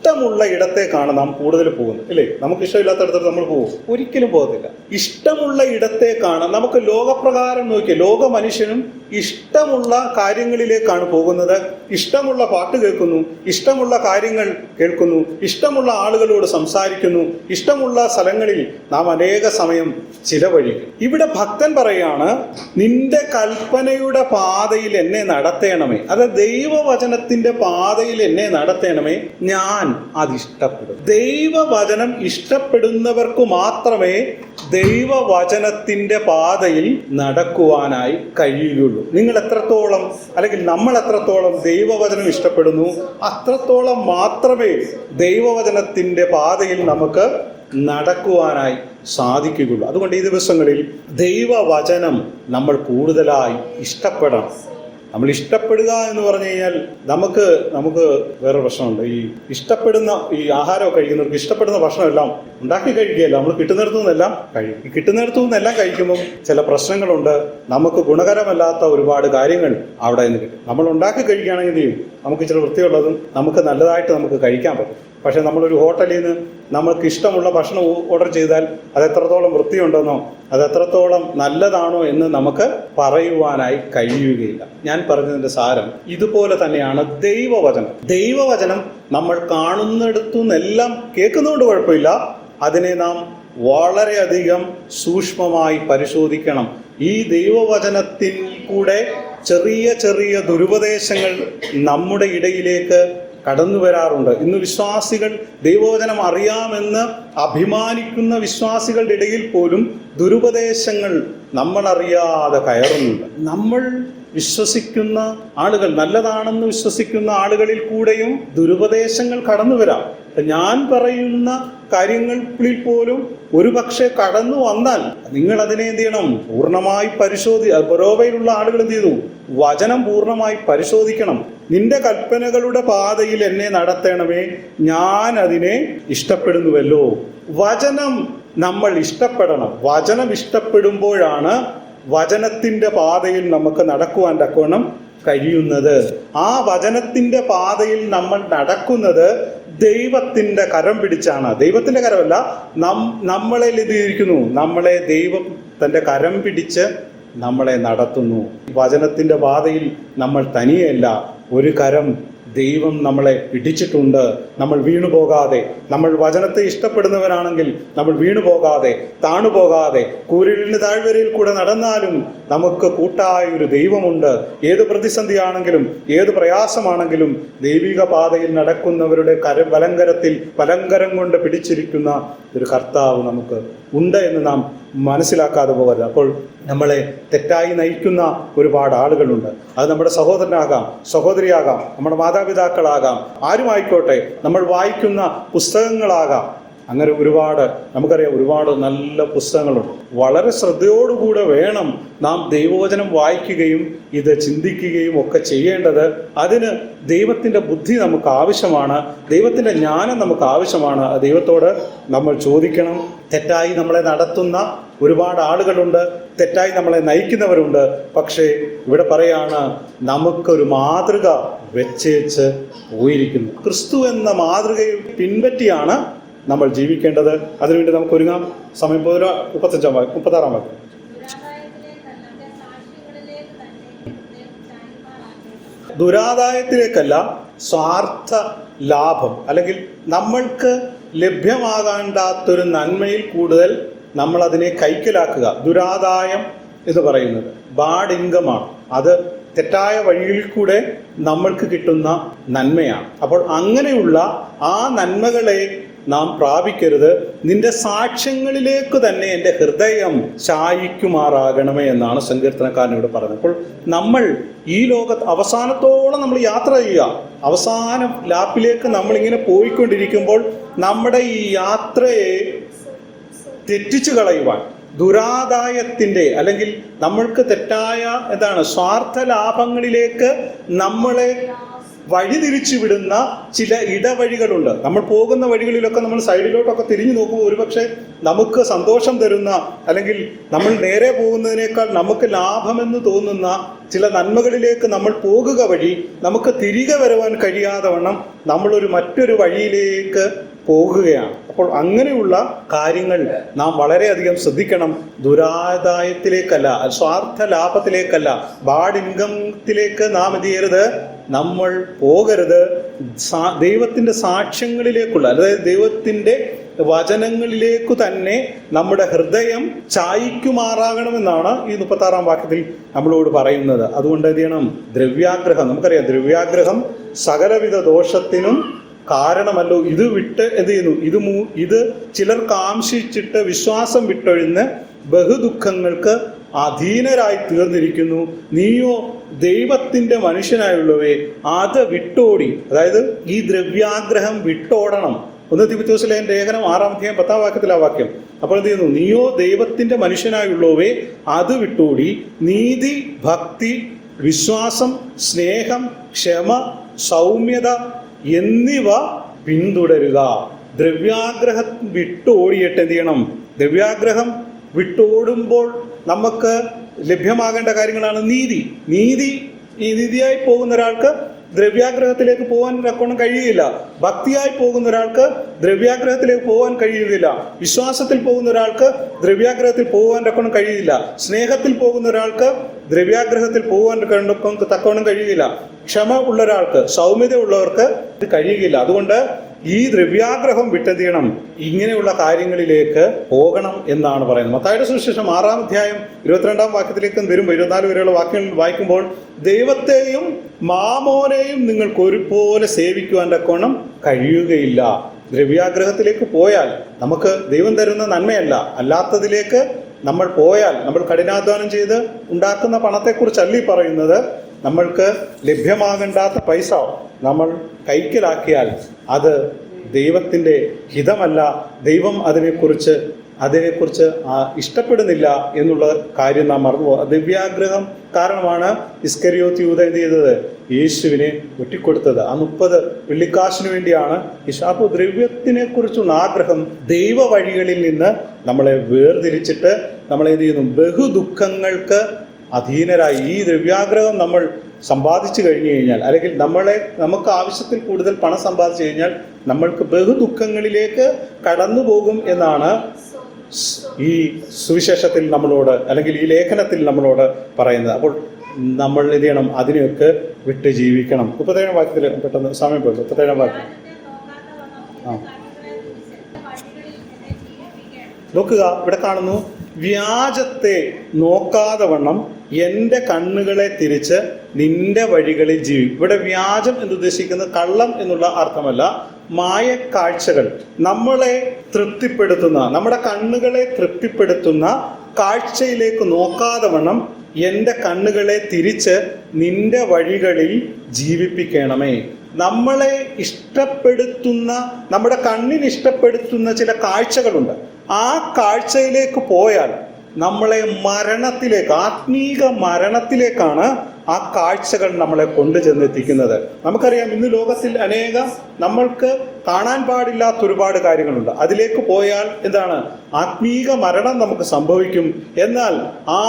ഇഷ്ടമുള്ള ഇടത്തേക്കാണ് നാം കൂടുതൽ പോകുന്നത്, ഇല്ലേ? നമുക്ക് ഇഷ്ടമില്ലാത്തടത്തോട്ട് നമ്മൾ പോകും? ഒരിക്കലും പോകത്തില്ല. ഇഷ്ടമുള്ള ഇടത്തേക്കാണ്. നമുക്ക് ലോകപ്രകാരം നോക്കിയ ലോക മനുഷ്യനും ഇഷ്ടമുള്ള കാര്യങ്ങളിലേക്കാണ് പോകുന്നത്. ഇഷ്ടമുള്ള പാട്ട് കേൾക്കുന്നു, ഇഷ്ടമുള്ള കാര്യങ്ങൾ കേൾക്കുന്നു, ഇഷ്ടമുള്ള ആളുകളോട് സംസാരിക്കുന്നു, ഇഷ്ടമുള്ള സ്ഥലങ്ങളിൽ നാം അനേക സമയം ചിലവഴിക്കും. ഇവിടെ ഭക്തൻ പറയാണ്, നിന്റെ കൽപ്പനയുടെ പാതയിൽ എന്നെ നടത്തേണമേ. അത് ദൈവവചനത്തിന്റെ പാതയിൽ എന്നെ നടത്തേണമേ, ഞാൻ അത് ഇഷ്ടപ്പെടും. ദൈവവചനം ഇഷ്ടപ്പെടുന്നവർക്ക് മാത്രമേ ദൈവവചനത്തിന്റെ പാതയിൽ നടക്കുവാനായി കഴിയുകയുള്ളൂ. നിങ്ങൾ എത്രത്തോളം, അല്ലെങ്കിൽ നമ്മൾ എത്രത്തോളം ദൈവവചനം ഇഷ്ടപ്പെടുന്നു, അത്രത്തോളം മാത്രമേ ദൈവവചനത്തിന്റെ പാതയിൽ നമുക്ക് നടക്കുവാനായി സാധിക്കുകയുള്ളൂ. അതുകൊണ്ട് ഈ ദിവസങ്ങളിൽ ദൈവവചനം നമ്മൾ കൂടുതലായി ഇഷ്ടപ്പെടണം. നമ്മൾ ഇഷ്ടപ്പെടുക എന്ന് പറഞ്ഞു കഴിഞ്ഞാൽ നമുക്ക് വേറെ പ്രശ്നമുണ്ട്. ഈ ഇഷ്ടപ്പെടുന്ന ഈ ആഹാരമൊക്കെ കഴിക്കുന്നവർക്ക് ഇഷ്ടപ്പെടുന്ന ഭക്ഷണമെല്ലാം ഉണ്ടാക്കി കഴിക്കുകയല്ല, നമ്മൾ കിട്ടുന്നിടത്തു നിന്നെല്ലാം കഴിക്കും. ഈ കിട്ടുന്നിടത്തു നിന്നെല്ലാം കഴിക്കുമ്പം ചില പ്രശ്നങ്ങളുണ്ട്. നമുക്ക് ഗുണകരമല്ലാത്ത ഒരുപാട് കാര്യങ്ങൾ അവിടെ നിന്ന് കിട്ടും. നമ്മൾ ഉണ്ടാക്കി കഴിക്കുകയാണെങ്കിൽ നമുക്ക് ഇച്ചിരി വൃത്തിയുള്ളതും നമുക്ക് നല്ലതായിട്ട് നമുക്ക് കഴിക്കാൻ പറ്റും. പക്ഷെ നമ്മളൊരു ഹോട്ടലിൽ നിന്ന് നമുക്ക് ഇഷ്ടമുള്ള ഭക്ഷണം ഓർഡർ ചെയ്താൽ അത് എത്രത്തോളം വൃത്തിയുണ്ടെന്നോ അത് എത്രത്തോളം നല്ലതാണോ എന്ന് നമുക്ക് പറയുവാനായി കഴിയുകയില്ല. ഞാൻ പറഞ്ഞതിൻ്റെ സാരം ഇതുപോലെ തന്നെയാണ് ദൈവവചനം. ദൈവവചനം നമ്മൾ കാണുന്നിടത്തു നിന്നെല്ലാം കേൾക്കുന്നതുകൊണ്ട് കുഴപ്പമില്ല, അതിനെ നാം വളരെയധികം സൂക്ഷ്മമായി പരിശോധിക്കണം. ഈ ദൈവവചനത്തിൽ കൂടെ ചെറിയ ചെറിയ ദുരുപദേശങ്ങൾ നമ്മുടെ ഇടയിലേക്ക് കടന്നു വരാറുണ്ട്. ഇന്ന് വിശ്വാസികൾ ദൈവവചനം അറിയാമെന്ന് അഭിമാനിക്കുന്ന വിശ്വാസികളുടെ ഇടയിൽ പോലും ദുരുപദേശങ്ങൾ നമ്മളറിയാതെ കയറുന്നുണ്ട്. നമ്മൾ വിശ്വസിക്കുന്ന ആളുകൾ, നല്ലതാണെന്ന് വിശ്വസിക്കുന്ന ആളുകളിൽ കൂടെയും ദുരുപദേശങ്ങൾ കടന്നു വരാം. ഞാൻ പറയുന്ന കാര്യങ്ങളിൽ പോലും ഒരു പക്ഷേ കടന്നു വന്നാൽ നിങ്ങൾ അതിനെ എന്ത് ചെയ്യണം? പൂർണ്ണമായി ബറോവയിലുള്ള ആളുകൾ എന്ത് ചെയ്തു? വചനം പൂർണ്ണമായി പരിശോധിക്കണം. നിന്റെ കൽപ്പനകളുടെ പാതയിൽ എന്നെ നടത്തണമേ, ഞാൻ അതിനെ ഇഷ്ടപ്പെടുന്നുവല്ലോ. വചനം നമ്മൾ ഇഷ്ടപ്പെടണം. വചനം ഇഷ്ടപ്പെടുമ്പോഴാണ് വചനത്തിന്റെ പാതയിൽ നമുക്ക് നടക്കുവാൻ തക്കവണ്ണം കഴിയുന്നത്. ആ വചനത്തിന്റെ പാതയിൽ നമ്മൾ നടക്കുന്നത് ദൈവത്തിന്റെ കരം പിടിച്ചാണ്. ദൈവത്തിന്റെ കരമല്ല, നമ്മളെ ഇരിക്കുന്നു. നമ്മളെ ദൈവം തന്റെ കരം പിടിച്ച് നമ്മളെ നടത്തുന്നു. വചനത്തിന്റെ പാതയിൽ നമ്മൾ തനിയല്ല, ഒരു കരം ദൈവം നമ്മളെ പിടിച്ചിട്ടുണ്ട്. നമ്മൾ വീണുപോകാതെ, നമ്മൾ വചനത്തെ ഇഷ്ടപ്പെടുന്നവരാണെങ്കിൽ നമ്മൾ വീണുപോകാതെ, താണുപോകാതെ, കൂരിരുളിന് താഴ്വരയിൽ കൂടെ നടന്നാലും നമുക്ക് കൂട്ടായൊരു ദൈവമുണ്ട്. ഏത് പ്രതിസന്ധിയാണെങ്കിലും ഏത് പ്രയാസമാണെങ്കിലും ദൈവിക പാതയിൽ നടക്കുന്നവരുടെ വലങ്കരം കൊണ്ട് പിടിച്ചിരിക്കുന്ന ഒരു കർത്താവ് നമുക്ക് ഉണ്ട് എന്ന് നാം മനസ്സിലാക്കാതെ പോകരുത്. അപ്പോൾ നമ്മളെ തെറ്റായി നയിക്കുന്ന ഒരുപാട് ആളുകളുണ്ട്. അത് നമ്മുടെ സഹോദരനാകാം, സഹോദരിയാകാം, നമ്മുടെ മാതാപിതാക്കളാകാം, ആരുമായിക്കോട്ടെ, നമ്മൾ വായിക്കുന്ന പുസ്തകങ്ങളാകാം. അങ്ങനെ നമുക്കറിയാം ഒരുപാട് നല്ല പുസ്തകങ്ങളുണ്ട്. വളരെ ശ്രദ്ധയോടുകൂടെ വേണം നാം ദൈവവചനം വായിക്കുകയും ഇത് ചിന്തിക്കുകയും ഒക്കെ ചെയ്യേണ്ടത്. അതിന് ദൈവത്തിൻ്റെ ബുദ്ധി നമുക്ക് ആവശ്യമാണ്, ദൈവത്തിൻ്റെ ജ്ഞാനം നമുക്ക് ആവശ്യമാണ്. ദൈവത്തോട് നമ്മൾ ചോദിക്കണം. തെറ്റായി നമ്മളെ നടത്തുന്ന ഒരുപാട് ആളുകളുണ്ട്, തെറ്റായി നമ്മളെ നയിക്കുന്നവരുണ്ട്. പക്ഷേ ഇവിടെ പറയാണ്, നമുക്കൊരു മാതൃക വെച്ചേച്ച് പോയിരിക്കുന്നു. ക്രിസ്തു എന്ന മാതൃകയെ പിൻപറ്റിയാണ് നമ്മൾ ജീവിക്കേണ്ടത്. അതിനുവേണ്ടി നമുക്ക് ഒരുങ്ങാം. സമയം 36 വാക്യം. ദുരാദായത്തിലേക്കല്ല, സ്വാർത്ഥ ലാഭം, അല്ലെങ്കിൽ നമ്മൾക്ക് ലഭ്യമാകാണ്ടാത്തൊരു നന്മയിൽ കൂടുതൽ നമ്മൾ അതിനെ കൈക്കലാക്കുക. ദുരാദായം എന്ന് പറയുന്നത് ബാഡ് ഇൻകമാണ്. അത് തെറ്റായ വഴിയിൽ കൂടെ നമ്മൾക്ക് കിട്ടുന്ന നന്മയാണ്. അപ്പോൾ അങ്ങനെയുള്ള ആ നന്മകളെ നാം പ്രാപിക്കരുത്. നിന്റെ സാക്ഷ്യങ്ങളിലേക്ക് തന്നെ എൻ്റെ ഹൃദയം ചായിക്കുമാറാകണമേ എന്നാണ് സങ്കീർത്തനക്കാരനോട് പറഞ്ഞത്. അപ്പോൾ നമ്മൾ ഈ ലോകത്ത് അവസാനത്തോളം നമ്മൾ യാത്ര ചെയ്യുക. അവസാന ലാപ്പിലേക്ക് നമ്മളിങ്ങനെ പോയിക്കൊണ്ടിരിക്കുമ്പോൾ നമ്മുടെ ഈ യാത്രയെ തെറ്റിച്ചു കളയുവാൻ, ദുരാദായത്തിൻ്റെ അല്ലെങ്കിൽ നമ്മൾക്ക് തെറ്റായ സ്വാർത്ഥ ലാഭങ്ങളിലേക്ക് നമ്മളെ വഴിതിരിച്ചു വിടുന്ന ചില ഇടവഴികളുണ്ട്. നമ്മൾ പോകുന്ന വഴികളിലൊക്കെ നമ്മൾ സൈഡിലോട്ടൊക്കെ തിരിഞ്ഞു നോക്കുമ്പോൾ ഒരുപക്ഷെ നമുക്ക് സന്തോഷം തരുന്ന, അല്ലെങ്കിൽ നമ്മൾ നേരെ പോകുന്നതിനേക്കാൾ നമുക്ക് ലാഭമെന്ന് തോന്നുന്ന ചില നന്മകളിലേക്ക് നമ്മൾ പോകുക വഴി നമുക്ക് തിരികെ വരുവാൻ കഴിയാതെ വണ്ണം നമ്മളൊരു മറ്റൊരു വഴിയിലേക്ക് പോകുകയാണ്. അപ്പോൾ അങ്ങനെയുള്ള കാര്യങ്ങൾ നാം വളരെയധികം ശ്രദ്ധിക്കണം. ദുരാദായത്തിലേക്കല്ല, സ്വാർത്ഥ ലാഭത്തിലേക്കല്ല, ബാഡ് ഇൻകത്തിലേക്ക് നാം എന്ത് ചെയ്യരുത്, നമ്മൾ പോകരുത്. ദൈവത്തിൻ്റെ സാക്ഷ്യങ്ങളിലേക്കുള്ള, അതായത് ദൈവത്തിൻ്റെ വചനങ്ങളിലേക്കു തന്നെ നമ്മുടെ ഹൃദയം ചായ്ക്കുമാറാകണമെന്നാണ് ഈ 36-ാം വാക്യത്തിൽ നമ്മളോട് പറയുന്നത്. അതുകൊണ്ട് എന്ത് ചെയ്യണം, ദ്രവ്യാഗ്രഹം, നമുക്കറിയാം ദ്രവ്യാഗ്രഹം സകലവിധ ദോഷത്തിനും കാരണമല്ലോ. ഇത് വിട്ട് എന്ത് ചെയ്യുന്നു, ഇത് ചിലർ കാംക്ഷിച്ചിട്ട് വിശ്വാസം വിട്ടൊഴിഞ്ഞ് ബഹുദുഃഖങ്ങൾക്ക് അധീനരായി തീർന്നിരിക്കുന്നു. നീയോ ദൈവത്തിൻ്റെ മനുഷ്യനായുള്ളവേ അത് വിട്ടോടി. അതായത് ഈ ദ്രവ്യാഗ്രഹം വിട്ടോടണം. 1 തിമോഥെയോസിലെ ലേഖനം 6-ാം അധ്യായം 10-ാം വാക്യത്തിൽ ആ വാക്യം. അപ്പോൾ എന്ത് ചെയ്യുന്നു, നീയോ ദൈവത്തിൻ്റെ മനുഷ്യനായുള്ളവേ അത് വിട്ടോടി നീതി, ഭക്തി, വിശ്വാസം, സ്നേഹം, ക്ഷമ, സൗമ്യത എന്നിവ പിന്തുടരുക. ദ്രവ്യാഗ്രഹം വിട്ടോടിയിട്ട് എന്ത് ചെയ്യണം, ദ്രവ്യാഗ്രഹം വിട്ടോടുമ്പോൾ നമുക്ക് ലഭ്യമാകേണ്ട കാര്യങ്ങളാണ് നീതി. ഈ നീതിയായി പോകുന്ന ഒരാൾക്ക് ദ്രവ്യാഗ്രഹത്തിലേക്ക് പോകാൻ തക്കവണ്ണം കഴിയുകയില്ല. ഭക്തിയായി പോകുന്ന ഒരാൾക്ക് ദ്രവ്യാഗ്രഹത്തിലേക്ക് പോകാൻ കഴിയുകയില്ല. വിശ്വാസത്തിൽ പോകുന്ന ഒരാൾക്ക് ദ്രവ്യാഗ്രഹത്തിൽ പോകാൻ തക്കവണ്ണം കഴിയില്ല. സ്നേഹത്തിൽ പോകുന്ന ഒരാൾക്ക് ദ്രവ്യാഗ്രഹത്തിൽ പോകാൻ തക്കവണ്ണം കഴിയുകയില്ല. ക്ഷമ ഉള്ള ഒരാൾക്ക്, സൗമ്യത ഉള്ളവർക്ക് ഇത് കഴിയുകയില്ല. അതുകൊണ്ട് ഈ ദ്രവ്യാഗ്രഹം വിട്ടെന്ത് ചെയ്യണം, ഇങ്ങനെയുള്ള കാര്യങ്ങളിലേക്ക് പോകണം എന്നാണ് പറയുന്നത്. മത്തായിയുടെ സുവിശേഷം 6-ാം അധ്യായം 22-ാം വാക്യത്തിലേക്ക് വരുമ്പോൾ 24 വരെയുള്ള വാക്യങ്ങൾ വായിക്കുമ്പോൾ, ദൈവത്തെയും മാമോനെയും നിങ്ങൾക്ക് ഒരുപോലെ സേവിക്കുവാൻ തക്കവണ്ണം കഴിയുകയില്ല. ദ്രവ്യാഗ്രഹത്തിലേക്ക് പോയാൽ നമുക്ക് ദൈവം തരുന്ന നന്മയല്ല, അല്ലാത്തതിലേക്ക് നമ്മൾ പോയാൽ, നമ്മൾ കഠിനാധ്വാനം ചെയ്ത് ഉണ്ടാക്കുന്ന പണത്തെക്കുറിച്ചല്ല ഈ പറയുന്നത്. നമ്മൾക്ക് ലഭ്യമാകേണ്ടാത്ത പൈസ നമ്മൾ കൈക്കലാക്കിയാൽ അത് ദൈവത്തിൻ്റെ ഹിതമല്ല. ദൈവം അതിനെക്കുറിച്ച് ഇഷ്ടപ്പെടുന്നില്ല എന്നുള്ള കാര്യം നാം മറന്നുപോകും. ദിവ്യാഗ്രഹം കാരണമാണ് ഇസ്കരിയോത്ത് യൂദ എന്ത് ചെയ്തത്, യേശുവിനെ ഒറ്റിക്കൊടുത്തത്. ആ 30 വെള്ളിക്കാശിന് വേണ്ടിയാണ്. അപ്പോൾ ദ്രവ്യത്തിനെ കുറിച്ചുള്ള ആഗ്രഹം ദൈവ വഴികളിൽ നിന്ന് നമ്മളെ വേർതിരിച്ചിട്ട് നമ്മളെ എന്ത് ചെയ്യുന്നു, ബഹുദുഃഖങ്ങൾക്ക് അധീനരായി. ഈ ദ്രവ്യാഗ്രഹം നമ്മൾ സമ്പാദിച്ചു കഴിഞ്ഞു കഴിഞ്ഞാൽ, അല്ലെങ്കിൽ നമുക്ക് ആവശ്യത്തിൽ കൂടുതൽ പണം സമ്പാദിച്ചു കഴിഞ്ഞാൽ നമ്മൾക്ക് ബഹുദുഃഖങ്ങളിലേക്ക് കടന്നു പോകും എന്നാണ് ഈ സുവിശേഷത്തിൽ നമ്മളോട്, അല്ലെങ്കിൽ ഈ ലേഖനത്തിൽ നമ്മളോട് പറയുന്നത്. അപ്പോൾ നമ്മൾ എന്ത് ചെയ്യണം, അതിനെയൊക്കെ വിട്ട് ജീവിക്കണം. 37-ാം വാക്യത്തിൽ പെട്ടെന്ന് സമയം പോയി. 37-ാം വാക്യം നോക്കുക. ഇവിടെ കാണുന്നു, വ്യാജത്തെ നോക്കാതെ വണ്ണം എൻ്റെ കണ്ണുകളെ തിരിച്ച് നിന്റെ വഴികളിൽ ജീവിക്കും. ഇവിടെ വ്യാജം എന്നുദ്ദേശിക്കുന്നത് കള്ളം എന്നുള്ള അർത്ഥമല്ല, മായക്കാഴ്ചകൾ, നമ്മളെ തൃപ്തിപ്പെടുത്തുന്ന, നമ്മുടെ കണ്ണുകളെ തൃപ്തിപ്പെടുത്തുന്ന കാഴ്ചയിലേക്ക് നോക്കാതെ വണ്ണം എൻ്റെ കണ്ണുകളെ തിരിച്ച് നിന്റെ വഴികളിൽ ജീവിപ്പിക്കണമേ. നമ്മളെ ഇഷ്ടപ്പെടുത്തുന്ന, നമ്മുടെ കണ്ണിന് ഇഷ്ടപ്പെടുത്തുന്ന ചില കാഴ്ചകളുണ്ട്. ആ കാഴ്ചയിലേക്ക് പോയാൽ നമ്മളെ മരണത്തിലേക്ക്, ആത്മീക മരണത്തിലേക്കാണ് ആ കാഴ്ചകൾ നമ്മളെ കൊണ്ടുചെന്നെത്തിക്കുന്നത്. നമുക്കറിയാം, ഇന്ന് ലോകത്തിൽ നമ്മൾക്ക് കാണാൻ പാടില്ലാത്ത ഒരുപാട് കാര്യങ്ങളുണ്ട്. അതിലേക്ക് പോയാൽ എന്താണ്, ആത്മീക മരണം നമുക്ക് സംഭവിക്കും. എന്നാൽ ആ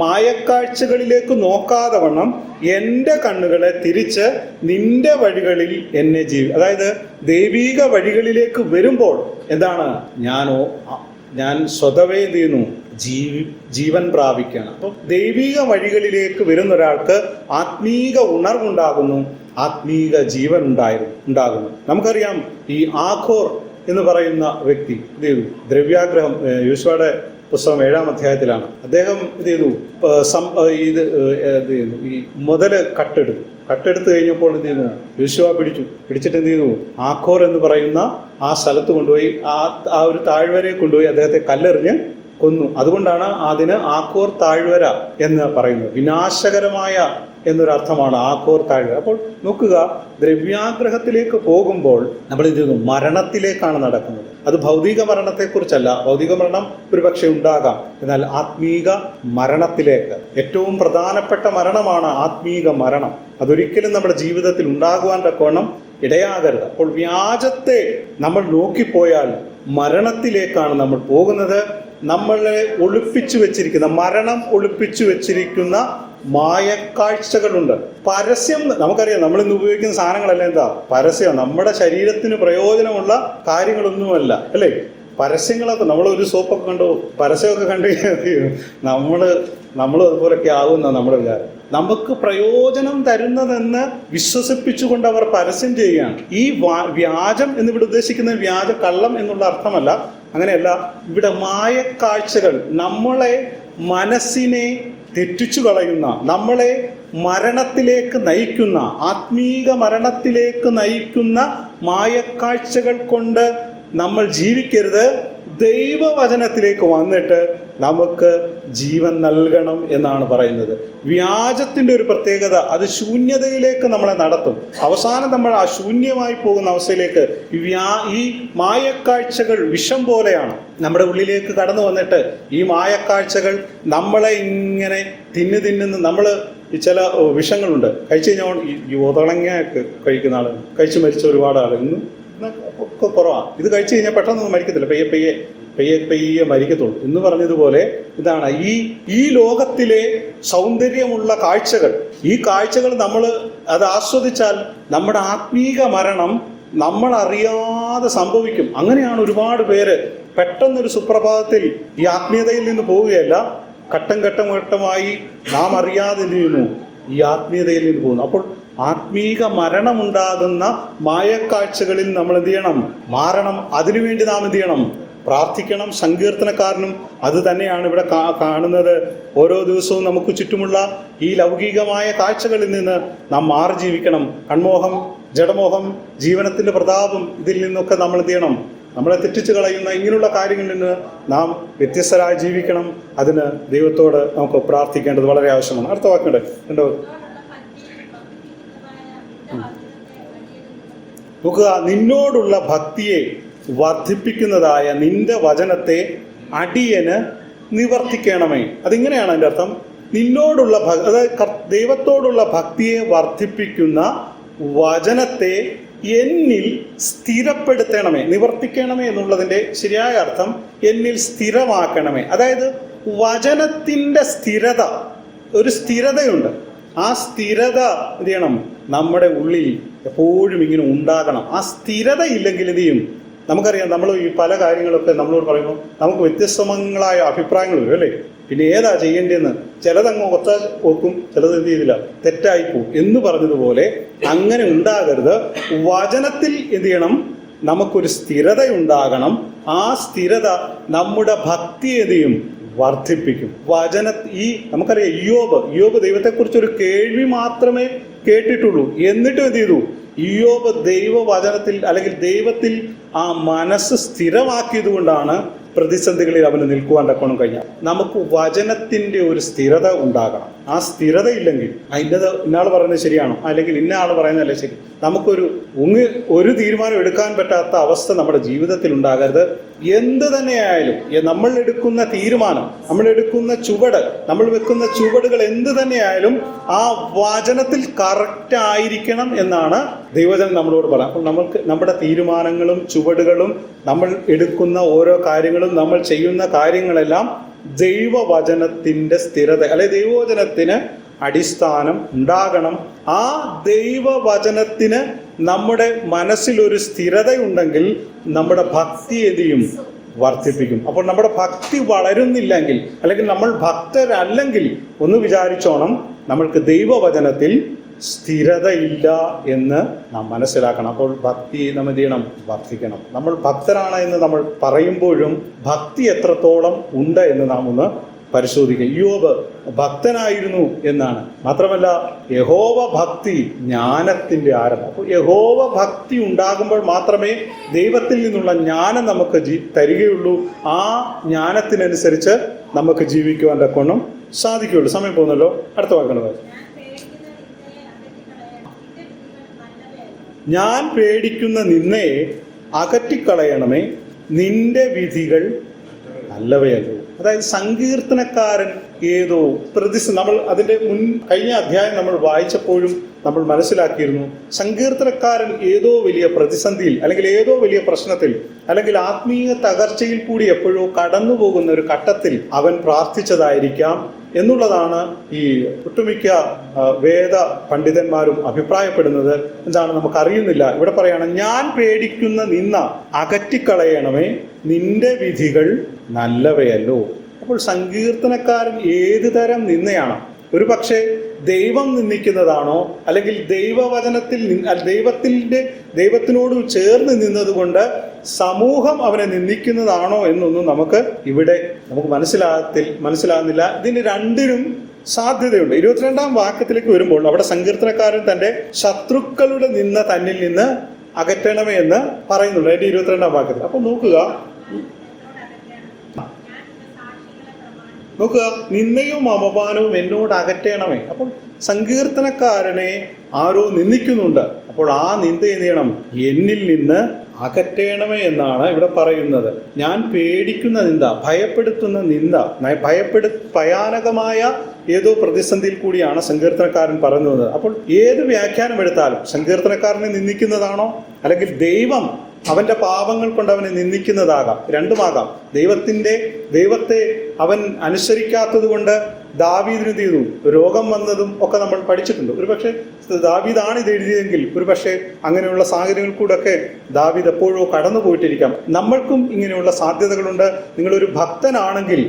മായക്കാഴ്ചകളിലേക്ക് നോക്കാതെ വണ്ണം എൻ്റെ കണ്ണുകളെ തിരിച്ച് നിന്റെ വഴികളിൽ എന്നെ അതായത് ദൈവീക വഴികളിലേക്ക് വരുമ്പോൾ എന്താണ്, ഞാൻ സ്വതവേ എന്ത് ചെയ്യുന്നു, ജീവൻ പ്രാപിക്കുകയാണ്. അപ്പോൾ ദൈവിക വഴികളിലേക്ക് വരുന്ന ഒരാൾക്ക് ആത്മീക ഉണർവുണ്ടാകുന്നു, ആത്മീക ജീവൻ ഉണ്ടാകുന്നു. നമുക്കറിയാം, ഈ ആഖോർ എന്ന് പറയുന്ന വ്യക്തി ഇത് ചെയ്തു, ദ്രവ്യാഗ്രഹം, യോശുവയുടെ പുസ്തകം 7-ാം അധ്യായത്തിലാണ്. അദ്ദേഹം ഇത് ചെയ്തു, ഈ മുതല് കട്ടെടുത്ത് കഴിഞ്ഞപ്പോൾ എന്ത് ചെയ്യുന്നു, യോശുവ പിടിച്ചിട്ട് എന്ത് ചെയ്യുന്നു, ആഖോർ എന്ന് പറയുന്ന ആ സ്ഥലത്ത് കൊണ്ടുപോയി, ആ ഒരു താഴ്വരയെ കൊണ്ടുപോയി അദ്ദേഹത്തെ കല്ലെറിഞ്ഞ് കൊന്നു. അതുകൊണ്ടാണ് അതിന് ആഖോർ താഴ്വര എന്ന് പറയുന്നത്. വിനാശകരമായ എന്നൊരർത്ഥമാണ് ആഖോർ താഴ്വര. അപ്പോൾ നോക്കുക, ദ്രവ്യാഗ്രഹത്തിലേക്ക് പോകുമ്പോൾ നമ്മൾ എന്ത് ചെയ്യുന്നു, മരണത്തിലേക്കാണ് നടക്കുന്നത്. അത് ഭൗതിക മരണത്തെക്കുറിച്ചല്ല. ഭൗതിക മരണം ഒരുപക്ഷെ ഉണ്ടാകാം, എന്നാൽ ആത്മീക മരണത്തിലേക്ക്, ഏറ്റവും പ്രധാനപ്പെട്ട മരണമാണ് ആത്മീക മരണം. അതൊരിക്കലും നമ്മുടെ ജീവിതത്തിൽ ഉണ്ടാകുവാൻ തക്കവണ്ണം ഇടയാകരുത്. അപ്പോൾ വ്യാജത്തെ നമ്മൾ നോക്കിപ്പോയാൽ മരണത്തിലേക്കാണ് നമ്മൾ പോകുന്നത്. നമ്മളെ ഒളിപ്പിച്ചു വെച്ചിരിക്കുന്ന, മരണം ഒളിപ്പിച്ചു വെച്ചിരിക്കുന്ന മായക്കാഴ്ചകളുണ്ട്. പരസ്യം നമുക്കറിയാം, നമ്മൾ ഇന്ന് ഉപയോഗിക്കുന്ന സാധനങ്ങളെല്ലാം എന്താ? പരസ്യം. നമ്മുടെ ശരീരത്തിന് പ്രയോജനമുള്ള കാര്യങ്ങളൊന്നുമല്ല, അല്ലേ? പരസ്യങ്ങളൊക്കെ നമ്മളൊരു സോപ്പൊക്കെ കണ്ടു, പരസ്യമൊക്കെ കണ്ടു നമ്മൾ അതുപോലൊക്കെ ആകുന്ന നമ്മുടെ വിചാരം. നമുക്ക് പ്രയോജനം തരുന്നതെന്ന് വിശ്വസിപ്പിച്ചുകൊണ്ട് അവർ പരസ്യം ചെയ്യുകയാണ്. ഈ വ്യാജം എന്നിവിടെ ഉദ്ദേശിക്കുന്ന വ്യാജ കള്ളം എന്നുള്ള അർത്ഥമല്ല, അങ്ങനെയല്ല. ഇവിടെ മായക്കാഴ്ചകൾ, നമ്മളെ മനസ്സിനെ തെറ്റിച്ചു കളയുന്ന, നമ്മളെ മരണത്തിലേക്ക് നയിക്കുന്ന, ആത്മീക മരണത്തിലേക്ക് നയിക്കുന്ന മായക്കാഴ്ചകൾ കൊണ്ട് നമ്മൾ ജീവിക്കരുത്. ദൈവവചനത്തിലേക്ക് വന്നിട്ട് നമുക്ക് ജീവൻ നൽകണം എന്നാണ് പറയുന്നത്. വ്യാജത്തിൻ്റെ ഒരു പ്രത്യേകത, അത് ശൂന്യതയിലേക്ക് നമ്മളെ നടത്തും. അവസാനം നമ്മൾ ആ ശൂന്യമായി പോകുന്ന അവസ്ഥയിലേക്ക് ഈ മായക്കാഴ്ചകൾ വിഷം പോലെയാണ് നമ്മുടെ ഉള്ളിലേക്ക് കടന്നു വന്നിട്ട് ഈ മായക്കാഴ്ചകൾ നമ്മളെ ഇങ്ങനെ തിന്നുന്ന നമ്മൾ ചില വിഷങ്ങളുണ്ട്, കഴിച്ചു കഴിഞ്ഞാൽ ഈ ഒതളങ്ങയൊക്കെ കഴിക്കുന്ന ആൾ, കഴിച്ചു മരിച്ച ഒരുപാട് ആൾ ഇന്നും ഒക്കെ കുറവാണ്. ഇത് കഴിച്ചു കഴിഞ്ഞാൽ പെട്ടെന്നൊന്നും മരിക്കത്തില്ല, പെയ്യെ മരിക്കത്തുള്ളൂ എന്ന് പറഞ്ഞതുപോലെ ഇതാണ് ഈ ലോകത്തിലെ സൗന്ദര്യമുള്ള കാഴ്ചകൾ. ഈ കാഴ്ചകൾ നമ്മൾ അത് ആസ്വദിച്ചാൽ നമ്മുടെ ആത്മീക മരണം നമ്മൾ അറിയാതെ സംഭവിക്കും. അങ്ങനെയാണ് ഒരുപാട് പേര് പെട്ടെന്നൊരു സുപ്രഭാതത്തിൽ ഈ ആത്മീയതയിൽ നിന്ന് പോവുകയല്ല, ഘട്ടം ഘട്ടമായി നാം അറിയാതെ എന്ത് ചെയ്യുന്നു, ഈ ആത്മീയതയിൽ നിന്ന് പോകുന്നു. അപ്പോൾ ആത്മീക മരണമുണ്ടാകുന്ന മായക്കാഴ്ചകളിൽ നമ്മൾ എന്ത് ചെയ്യണം? മാറണം. അതിനുവേണ്ടി നാം എന്ത് ചെയ്യണം? പ്രാർത്ഥിക്കണം. സങ്കീർത്തനക്കാരനും അത് തന്നെയാണ് ഇവിടെ കാണുന്നത്. ഓരോ ദിവസവും നമുക്ക് ചുറ്റുമുള്ള ഈ ലൗകികമായ കാഴ്ചകളിൽ നിന്ന് നാം മാറി ജീവിക്കണം. കൺമോഹം, ജഡമോഹം, ജീവനത്തിന്റെ പ്രതാപം, ഇതിൽ നിന്നൊക്കെ നമ്മൾ എന്ത് ചെയ്യണം? നമ്മളെ തെറ്റിച്ചു കളയുന്ന ഇങ്ങനെയുള്ള കാര്യങ്ങളിൽ നിന്ന് നാം വ്യത്യസ്തരായി ജീവിക്കണം. അതിന് ദൈവത്തോട് നമുക്ക് പ്രാർത്ഥിക്കേണ്ടത് വളരെ ആവശ്യമാണ്. അടുത്ത വാക്കുണ്ട് ഉണ്ടോ? നോക്കുക, നിന്നോടുള്ള ഭക്തിയെ വർദ്ധിപ്പിക്കുന്നതായ നിന്റെ വചനത്തെ അടിയന് നിവർത്തിക്കണമേ. അതിങ്ങനെയാണ് അതിൻ്റെ അർത്ഥം. നിന്നോടുള്ള അതായത് ദൈവത്തോടുള്ള ഭക്തിയെ വർദ്ധിപ്പിക്കുന്ന വചനത്തെ എന്നിൽ സ്ഥിരപ്പെടുത്തണമേ. നിവർത്തിക്കണമേ എന്നുള്ളതിൻ്റെ ശരിയായ അർത്ഥം എന്നിൽ സ്ഥിരമാക്കണമേ. അതായത് വചനത്തിൻ്റെ സ്ഥിരത, ഒരു സ്ഥിരതയുണ്ട്. ആ സ്ഥിരത എന്ത് ചെയ്യണം? നമ്മുടെ ഉള്ളിൽ എപ്പോഴും ഇങ്ങനെ ഉണ്ടാകണം. ആ സ്ഥിരത ഇല്ലെങ്കിൽ എന്ത് ചെയ്യും? നമുക്കറിയാം, നമ്മൾ ഈ പല കാര്യങ്ങളൊക്കെ നമ്മളോട് പറയുമ്പോൾ നമുക്ക് വ്യത്യസ്തങ്ങളായ അഭിപ്രായങ്ങൾ വരും, അല്ലേ? പിന്നെ ഏതാ ചെയ്യേണ്ടതെന്ന് ചിലതങ്ങ് ഒക്കും, ചിലത് എന്ത് ചെയ്തില്ല, തെറ്റായിപ്പോവും എന്ന് പറഞ്ഞതുപോലെ അങ്ങനെ ഉണ്ടാകരുത്. വചനത്തിൽ എന്ത് ചെയ്യണം? നമുക്കൊരു സ്ഥിരത ഉണ്ടാകണം. ആ സ്ഥിരത നമ്മുടെ ഭക്തി എന്ത് ചെയ്യും? വർദ്ധിപ്പിക്കും. നമുക്കറിയാം, ഇയ്യോബ് ദൈവത്തെക്കുറിച്ചൊരു കേൾവി മാത്രമേ കേട്ടിട്ടുള്ളൂ. എന്നിട്ടും എന്ത് ചെയ്തു? ഇയ്യോബ് ദൈവവചനത്തിൽ അല്ലെങ്കിൽ ദൈവത്തിൽ ആ മനസ്സ് സ്ഥിരമാക്കിയത് കൊണ്ടാണ് പ്രതിസന്ധികളിൽ അവന് നിൽക്കുവാൻ തക്കണം കഴിഞ്ഞാൽ. നമുക്ക് വചനത്തിൻ്റെ ഒരു സ്ഥിരത ഉണ്ടാകണം. ആ സ്ഥിരത ഇല്ലെങ്കിൽ ഇന്നാൾ പറയുന്നത് ശരിയാണോ, അല്ലെങ്കിൽ ഇന്ന ആൾ പറയുന്നതല്ലേ ശരി, ഒരു തീരുമാനം എടുക്കാൻ പറ്റാത്ത അവസ്ഥ നമ്മുടെ ജീവിതത്തിൽ ഉണ്ടാകരുത്. എന്ത് തന്നെയായാലും നമ്മൾ എടുക്കുന്ന തീരുമാനം, നമ്മൾ എടുക്കുന്ന ചുവട്, നമ്മൾ വെക്കുന്ന ചുവടുകൾ എന്ത് തന്നെയായാലും ആ വചനത്തിൽ കറക്റ്റ് ആയിരിക്കണം എന്നാണ് ദൈവജനം നമ്മളോട് പറയാം. അപ്പോൾ നമ്മുടെ തീരുമാനങ്ങളും ചുവടുകളും, നമ്മൾ എടുക്കുന്ന ഓരോ കാര്യങ്ങളും, നമ്മൾ ചെയ്യുന്ന കാര്യങ്ങളെല്ലാം ദൈവവചനത്തിൻ്റെ സ്ഥിരത, അല്ലെ ദൈവവചനത്തിന് അടിസ്ഥാനം ഉണ്ടാകണം. ആ ദൈവവചനത്തിന് നമ്മുടെ മനസ്സിലൊരു സ്ഥിരതയുണ്ടെങ്കിൽ നമ്മുടെ ഭക്തി എന്തെയും വർദ്ധിപ്പിക്കും. അപ്പോൾ നമ്മുടെ ഭക്തി വളരുന്നില്ലെങ്കിൽ, അല്ലെങ്കിൽ നമ്മൾ ഭക്തരല്ലെങ്കിൽ ഒന്ന് വിചാരിച്ചോണം, നമ്മൾക്ക് ദൈവവചനത്തിൽ സ്ഥിരതയില്ല എന്ന് നാം മനസ്സിലാക്കണം. അപ്പോൾ ഭക്തി നമ്മൾ എന്ത് ചെയ്യണം? വർദ്ധിക്കണം. നമ്മൾ ഭക്തരാണ് എന്ന് നമ്മൾ പറയുമ്പോഴും ഭക്തി എത്രത്തോളം ഉണ്ട് എന്ന് നാം ഒന്ന് പരിശോധിക്കുക. ഇയ്യോബ് ഭക്തനായിരുന്നു എന്നാണ്. മാത്രമല്ല, യഹോവ ഭക്തി ജ്ഞാനത്തിൻ്റെ ആരംഭം. അപ്പോൾ യഹോവ ഭക്തി ഉണ്ടാകുമ്പോൾ മാത്രമേ ദൈവത്തിൽ നിന്നുള്ള ജ്ഞാനം നമുക്ക് തരികയുള്ളൂ. ആ ജ്ഞാനത്തിനനുസരിച്ച് നമുക്ക് ജീവിക്കുവാൻ തക്കവണ്ണം സാധിക്കുകയുള്ളൂ. സമയം പോകുന്നല്ലോ. അടുത്ത വാക്കുകൾ. ഞാൻ പേടിക്കുന്ന നിന്നയെ അകറ്റിക്കളയണമേ, നിന്റെ വിധികൾ നല്ലവയല്ലോ. അതായത് സങ്കീർത്തനക്കാരൻ ഏതോ നമ്മൾ അതിൻ്റെ കഴിഞ്ഞ അധ്യായം നമ്മൾ വായിച്ചപ്പോഴും നമ്മൾ മനസ്സിലാക്കിയിരുന്നു, സങ്കീർത്തനക്കാരൻ ഏതോ വലിയ പ്രതിസന്ധിയിൽ, അല്ലെങ്കിൽ ഏതോ വലിയ പ്രശ്നത്തിൽ, അല്ലെങ്കിൽ ആത്മീയ തകർച്ചയിൽ കൂടി എപ്പോഴോ കടന്നു പോകുന്ന ഒരു ഘട്ടത്തിൽ അവൻ പ്രാർത്ഥിച്ചതായിരിക്കാം. എന്നുള്ളതാണ് ഈ ഒട്ടുമിക്ക വേദ പണ്ഡിതന്മാരും അഭിപ്രായപ്പെടുന്നത്. എന്താണ് നമുക്കറിയുന്നില്ല. ഇവിടെ പറയാണ്, ഞാൻ പേടിക്കുന്ന നിന്ന അകറ്റിക്കളയണമേ, നിന്റെ വിധികൾ നല്ലവയല്ലോ. അപ്പോൾ സങ്കീർത്തനക്കാരൻ ഏത് തരം നിന്നയാണ്? ഒരു പക്ഷേ ദൈവം നിന്ദിക്കുന്നതാണോ, അല്ലെങ്കിൽ ദൈവവചനത്തിൽ ദൈവത്തിനോട് ചേർന്ന് നിന്നതുകൊണ്ട് സമൂഹം അവനെ നിന്ദിക്കുന്നതാണോ എന്നൊന്നും നമുക്ക് മനസ്സിലാകുന്നില്ല. ഇതിന് രണ്ടിനും സാധ്യതയുണ്ട്. 22-ാം വാക്യത്തിലേക്ക് വരുമ്പോൾ അവിടെ സങ്കീർത്തനക്കാരൻ തന്റെ ശത്രുക്കളുടെ നിന്ന തന്നിൽ നിന്ന് അകറ്റണമേ എന്ന് പറയുന്നുണ്ട് അതിന്റെ 22-ാം വാക്യത്തിൽ. അപ്പോൾ നോക്കുക, നിന്നയും അപമാനവും എന്നോട് അകറ്റണമേ. അപ്പോൾ സങ്കീർത്തനക്കാരനെ ആരോ നിന്ദിക്കുന്നുണ്ട്. അപ്പോൾ ആ നിന്ദ എന്ത് ചെയ്യണം? എന്നിൽ നിന്ന് അകറ്റണമേ എന്നാണ് ഇവിടെ പറയുന്നത്. ഞാൻ പേടിക്കുന്ന നിന്ദ, ഭയപ്പെടുത്തുന്ന നിന്ദ, ഭയാനകമായ ഏതോ പ്രതിസന്ധിയിൽ കൂടിയാണ് സങ്കീർത്തനക്കാരൻ പറയുന്നത്. അപ്പോൾ ഏത് വ്യാഖ്യാനം എടുത്താലും സങ്കീർത്തനക്കാരനെ നിന്ദിക്കുന്നതാണോ, അല്ലെങ്കിൽ ദൈവം അവന്റെ പാപങ്ങൾ കൊണ്ട് അവനെ നിന്ദിക്കുന്നതാകാം. രണ്ടുമാകാം. ദൈവത്തെ അവൻ അനുസരിക്കാത്തത് കൊണ്ട് ദാവീദിന് ചെയ്തു രോഗം വന്നതും ഒക്കെ നമ്മൾ പഠിച്ചിട്ടുണ്ട്. ഒരുപക്ഷെ ദാവീദാണ് ഇത് എഴുതിയതെങ്കിൽ ഒരുപക്ഷെ അങ്ങനെയുള്ള സാഹചര്യങ്ങൾ കൂടെയൊക്കെ ദാവീദ് എപ്പോഴോ കടന്നു പോയിട്ടിരിക്കാം. നമ്മൾക്കും ഇങ്ങനെയുള്ള സാധ്യതകളുണ്ട്. നിങ്ങളൊരു ഭക്തനാണെങ്കിൽ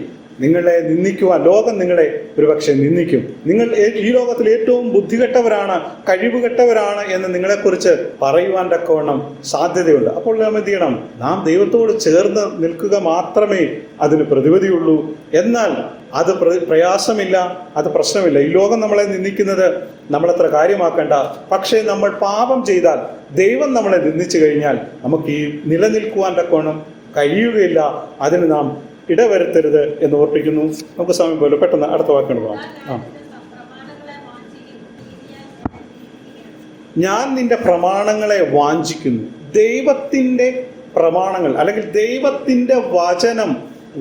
നിങ്ങളെ നിന്ദിക്കുവാൻ ലോകം നിങ്ങളെ ഒരുപക്ഷെ നിന്ദിക്കും. നിങ്ങൾ ഈ ലോകത്തിൽ ഏറ്റവും ബുദ്ധികെട്ടവരാണ്, കഴിവുകെട്ടവരാണ് എന്ന് നിങ്ങളെക്കുറിച്ച് പറയുവാൻ തക്കവണ്ണം സാധ്യതയുണ്ട്. അപ്പോൾ നാം എന്ത് ചെയ്യണം? നാം ദൈവത്തോട് ചേർന്ന് നിൽക്കുക മാത്രമേ അതിന് പ്രതിവിധിയുള്ളൂ. എന്നാൽ അത് പ്രയാസമില്ല, അത് പ്രശ്നമില്ല. ഈ ലോകം നമ്മളെ നിന്ദിക്കുന്നത് നമ്മളത്ര കാര്യമാക്കേണ്ട. പക്ഷേ നമ്മൾ പാപം ചെയ്താൽ, ദൈവം നമ്മളെ നിന്ദിച്ചു കഴിഞ്ഞാൽ നമുക്ക് ഈ നിലനിൽക്കുവാൻ തക്കവണ്ണം കഴിയുകയില്ല. അതിന് നാം ഇടവരുത്തരുത് എന്ന് ഓർപ്പിക്കുന്നു. നമുക്ക് സമയം പോലെ പെട്ടെന്ന് അടുത്ത വാക്കുകൾ പോകാം. ഞാൻ നിന്റെ പ്രമാണങ്ങളെ വാഞ്ചിക്കുന്നു. ദൈവത്തിൻ്റെ പ്രമാണങ്ങൾ അല്ലെങ്കിൽ ദൈവത്തിൻ്റെ വചനം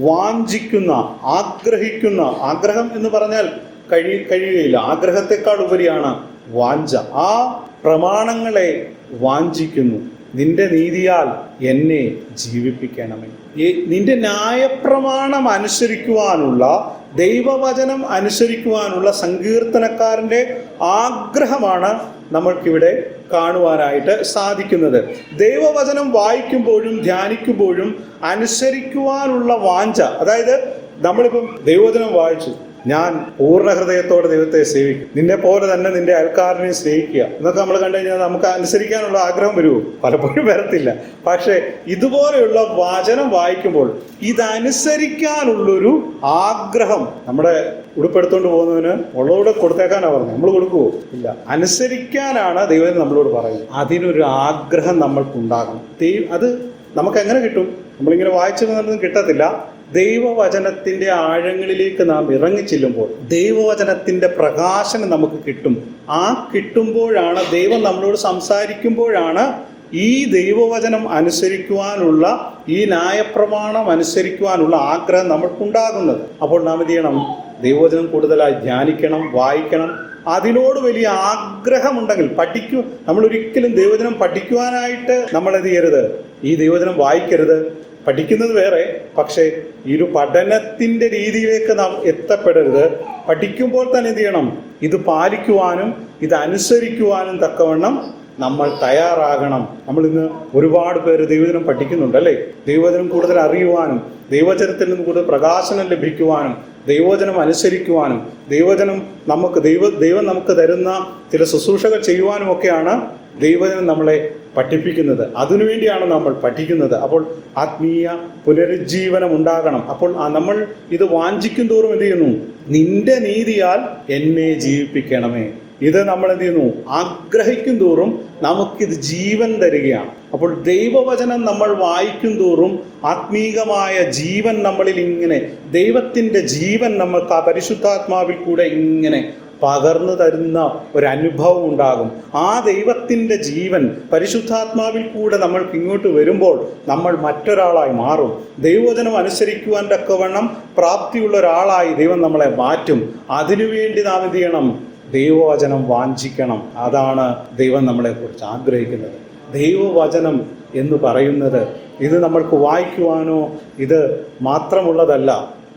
വാഞ്ചിക്കുന്ന, ആഗ്രഹിക്കുന്ന, ആഗ്രഹം എന്ന് പറഞ്ഞാൽ കഴിയുകയില്ല, ആഗ്രഹത്തെക്കാൾ ഉപരിയാണ് വാഞ്ച. ആ പ്രമാണങ്ങളെ വാഞ്ചിക്കുന്നു. നിന്റെ നീതിയാൽ എന്നെ ജീവിപ്പിക്കണമേ. നിന്റെ ന്യായപ്രമാണം അനുസരിക്കുവാനുള്ള, ദൈവവചനം അനുസരിക്കുവാനുള്ള സങ്കീർത്തനക്കാരൻ്റെ ആഗ്രഹമാണ് നമ്മൾക്കിവിടെ കാണുവാനായിട്ട് സാധിക്കുന്നത്. ദൈവവചനം വായിക്കുമ്പോഴും ധ്യാനിക്കുമ്പോഴും അനുസരിക്കുവാനുള്ള വാഞ്ച, അതായത് നമ്മളിപ്പം ദൈവവചനം വായിച്ചു, ഞാൻ പൂർണ്ണ ഹൃദയത്തോടെ ദൈവത്തെ സേവിക്കും, നിന്നെ പോലെ തന്നെ നിന്റെ അയൽക്കാരനെ സ്നേഹിക്കുക എന്നൊക്കെ നമ്മൾ കണ്ടു കഴിഞ്ഞാൽ നമുക്ക് അനുസരിക്കാനുള്ള ആഗ്രഹം വരുമോ? പലപ്പോഴും വരത്തില്ല. പക്ഷേ ഇതുപോലെയുള്ള വചനം വായിക്കുമ്പോൾ ഇതനുസരിക്കാനുള്ളൊരു ആഗ്രഹം, നമ്മുടെ ഉടുപ്പെടുത്തോണ്ട് പോകുന്നതിന് ഉള്ളവരോട് കൊടുത്തേക്കാനാണ് പറഞ്ഞത്, നമ്മൾ കൊടുക്കുവോ? ഇല്ല. അനുസരിക്കാനാണ് ദൈവം നമ്മളോട് പറയുന്നത്. അതിനൊരു ആഗ്രഹം നമ്മൾക്കുണ്ടാകണം. അത് നമുക്ക് എങ്ങനെ കിട്ടും? നമ്മളിങ്ങനെ വായിച്ചതൊന്നും കിട്ടത്തില്ല. ദൈവവചനത്തിൻ്റെ ആഴങ്ങളിലേക്ക് നാം ഇറങ്ങിച്ചെല്ലുമ്പോൾ ദൈവവചനത്തിൻ്റെ പ്രകാശനം നമുക്ക് കിട്ടും. ആ കിട്ടുമ്പോഴാണ്, ദൈവം നമ്മളോട് സംസാരിക്കുമ്പോഴാണ് ഈ ദൈവവചനം അനുസരിക്കുവാനുള്ള, ഈ ന്യായപ്രമാണം അനുസരിക്കുവാനുള്ള ആഗ്രഹം നമ്മൾക്കുണ്ടാകുന്നത്. അപ്പോൾ നാം എന്ത് ചെയ്യണം? ദൈവവചനം കൂടുതലായി ധ്യാനിക്കണം, വായിക്കണം. അതിനോട് വലിയ ആഗ്രഹമുണ്ടെങ്കിൽ നമ്മളൊരിക്കലും ദൈവവചനം പഠിക്കുവാനായിട്ട് നമ്മൾ എന്ത് ചെയ്യരുത്? ഈ ദൈവവചനം വായിക്കരുത്. പഠിക്കുന്നത് വേറെ, പക്ഷേ ഈ ഒരു പഠനത്തിൻ്റെ രീതിയിലേക്ക് നാം എത്തപ്പെടരുത്. പഠിക്കുമ്പോൾ തന്നെ എന്ത് ചെയ്യണം? ഇത് പാലിക്കുവാനും ഇത് അനുസരിക്കുവാനും തക്കവണ്ണം നമ്മൾ തയ്യാറാകണം. നമ്മളിന്ന് ഒരുപാട് പേര് ദൈവവചനം പഠിക്കുന്നുണ്ട്, അല്ലേ? ദൈവവചനം കൂടുതൽ അറിയുവാനും, ദൈവവചനത്തിൽ നിന്ന് കൂടുതൽ പ്രകാശനം ലഭിക്കുവാനും, ദൈവവചനം അനുസരിക്കുവാനും, ദൈവവചനം ദൈവം നമുക്ക് തരുന്ന ചില ശുശ്രൂഷകൾ ചെയ്യുവാനും ഒക്കെയാണ് ദൈവവചനം നമ്മളെ പഠിപ്പിക്കുന്നത്. അതിനുവേണ്ടിയാണ് നമ്മൾ പഠിക്കുന്നത്. അപ്പോൾ ആത്മീയ പുനരുജ്ജീവനം ഉണ്ടാകണം. അപ്പോൾ നമ്മൾ ഇത് വാഞ്ചിക്കും തോറും എന്ത് ചെയ്യുന്നു? നിന്റെ നീതിയാൽ എന്നെ ജീവിപ്പിക്കണമേ. ഇത് നമ്മൾ എന്ത് ചെയ്യുന്നു? ആഗ്രഹിക്കും തോറും നമുക്കിത് ജീവൻ തരികയാണ്. അപ്പോൾ ദൈവവചനം നമ്മൾ വായിക്കും തോറും ആത്മീകമായ ജീവൻ നമ്മളിൽ ഇങ്ങനെ, ദൈവത്തിൻ്റെ ജീവൻ നമ്മൾക്ക് ആ പരിശുദ്ധാത്മാവിൽ കൂടെ ഇങ്ങനെ പകർന്നു തരുന്ന ഒരനുഭവം ഉണ്ടാകും. ആ ദൈവത്തിൻ്റെ ജീവൻ പരിശുദ്ധാത്മാവിൽ കൂടെ നമ്മൾക്ക് ഇങ്ങോട്ട് വരുമ്പോൾ നമ്മൾ മറ്റൊരാളായി മാറും. ദൈവവചനം അനുസരിക്കുവാൻ തക്കവണ്ണം പ്രാപ്തിയുള്ള ഒരാളായി ദൈവം നമ്മളെ മാറ്റും. അതിനുവേണ്ടി നാം എന്ത് ചെയ്യണം? ദൈവവചനം വാഞ്ചിക്കണം. അതാണ് ദൈവം നമ്മളെക്കുറിച്ച് ആഗ്രഹിക്കുന്നത്. ദൈവവചനം എന്ന് പറയുന്നത് ഇത് നമ്മൾക്ക് വായിക്കുവാനോ ഇത് മാത്രമുള്ളതല്ല.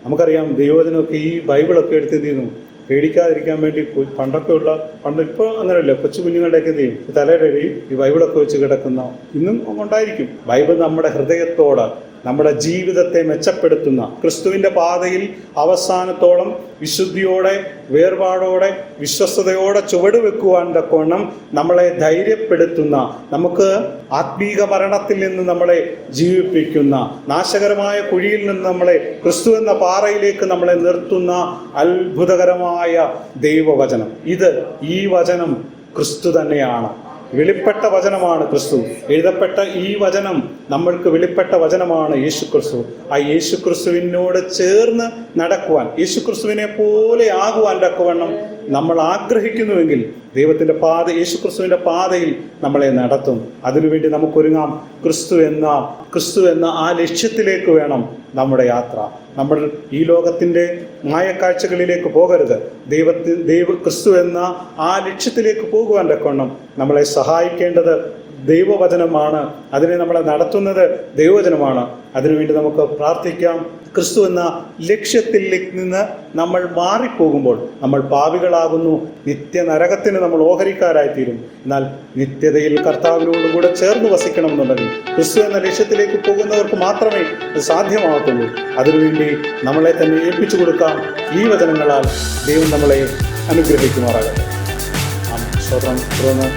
നമുക്കറിയാം ദൈവവചനമൊക്കെ ഈ ബൈബിളൊക്കെ എടുത്ത് എന്ത് ചെയ്യുന്നു, പേടിക്കാതിരിക്കാൻ വേണ്ടി പണ്ട് ഇപ്പോൾ അങ്ങനെയല്ല, കൊച്ചു കുഞ്ഞുങ്ങളുടെയൊക്കെ എന്ത് ചെയ്യും, തലയുടെ ഈ ബൈബിളൊക്കെ വെച്ച് കിടക്കുന്ന ഇന്നും ഉണ്ടായിരിക്കും. ബൈബിൾ നമ്മുടെ ഹൃദയത്തോട് നമ്മുടെ ജീവിതത്തെ മെച്ചപ്പെടുത്തുന്ന, ക്രിസ്തുവിൻ്റെ പാതയിൽ അവസാനത്തോളം വിശുദ്ധിയോടെ, വേർപാടോടെ, വിശ്വസ്തയോടെ ചുവടുവെക്കുവാൻ തക്കവണ്ണം നമ്മളെ ധൈര്യപ്പെടുത്തുന്ന, നമുക്ക് ആത്മീക മരണത്തിൽ നിന്ന് നമ്മളെ ജീവിപ്പിക്കുന്ന, നാശകരമായ കുഴിയിൽ നിന്ന് നമ്മളെ ക്രിസ്തു എന്ന പാറയിലേക്ക് നമ്മളെ നിർത്തുന്ന അത്ഭുതകരമായ ദൈവവചനം. ഈ വചനം ക്രിസ്തു തന്നെയാണ്. വെളിപ്പെട്ട വചനമാണ് ക്രിസ്തു. എഴുതപ്പെട്ട ഈ വചനം നമ്മൾക്ക് വെളിപ്പെട്ട വചനമാണ് യേശു ക്രിസ്തു. ആ യേശു ക്രിസ്തുവിനോട് ചേർന്ന് നടക്കുവാൻ, യേശു ക്രിസ്തുവിനെ പോലെ ആകുവാൻ തക്കവണ്ണം നമ്മൾ ആഗ്രഹിക്കുന്നുവെങ്കിൽ ദൈവത്തിൻ്റെ യേശു ക്രിസ്തുവിൻ്റെ പാതയിൽ നമ്മളെ നടത്തും. അതിനുവേണ്ടി നമുക്കൊരുങ്ങാം. ക്രിസ്തു എന്ന ആ ലക്ഷ്യത്തിലേക്ക് വേണം നമ്മുടെ യാത്ര. നമ്മൾ ഈ ലോകത്തിൻ്റെ മായക്കാഴ്ചകളിലേക്ക് പോകരുത്. ക്രിസ്തു എന്ന ആ ലക്ഷ്യത്തിലേക്ക് പോകുവാൻ തക്കവണ്ണം നമ്മളെ സഹായിക്കേണ്ടത് ദൈവവചനമാണ്. അതിനെ നമ്മളെ നടത്തുന്നത് ദൈവവചനമാണ്. അതിനുവേണ്ടി നമുക്ക് പ്രാർത്ഥിക്കാം. ക്രിസ്തു എന്ന ലക്ഷ്യത്തിൽ നിന്ന് നമ്മൾ മാറിപ്പോകുമ്പോൾ നമ്മൾ പാപികളാകുന്നു. നിത്യനരകത്തിന് നമ്മൾ ഓഹരിക്കാരായിത്തീരും. എന്നാൽ നിത്യതയിൽ കർത്താവിനോടുകൂടെ ചേർന്ന് വസിക്കണമെന്നുണ്ടെങ്കിൽ ക്രിസ്തു എന്ന ലക്ഷ്യത്തിലേക്ക് പോകുന്നവർക്ക് മാത്രമേ ഇത് സാധ്യമാകത്തുള്ളൂ. അതിനുവേണ്ടി നമ്മളെ തന്നെ ഏൽപ്പിച്ചു കൊടുക്കാം. ഈ വചനങ്ങളാൽ ദൈവം നമ്മളെ അനുഗ്രഹിക്കുമാറാകട്ടെ. സ്തോത്രം. തുടർന്ന്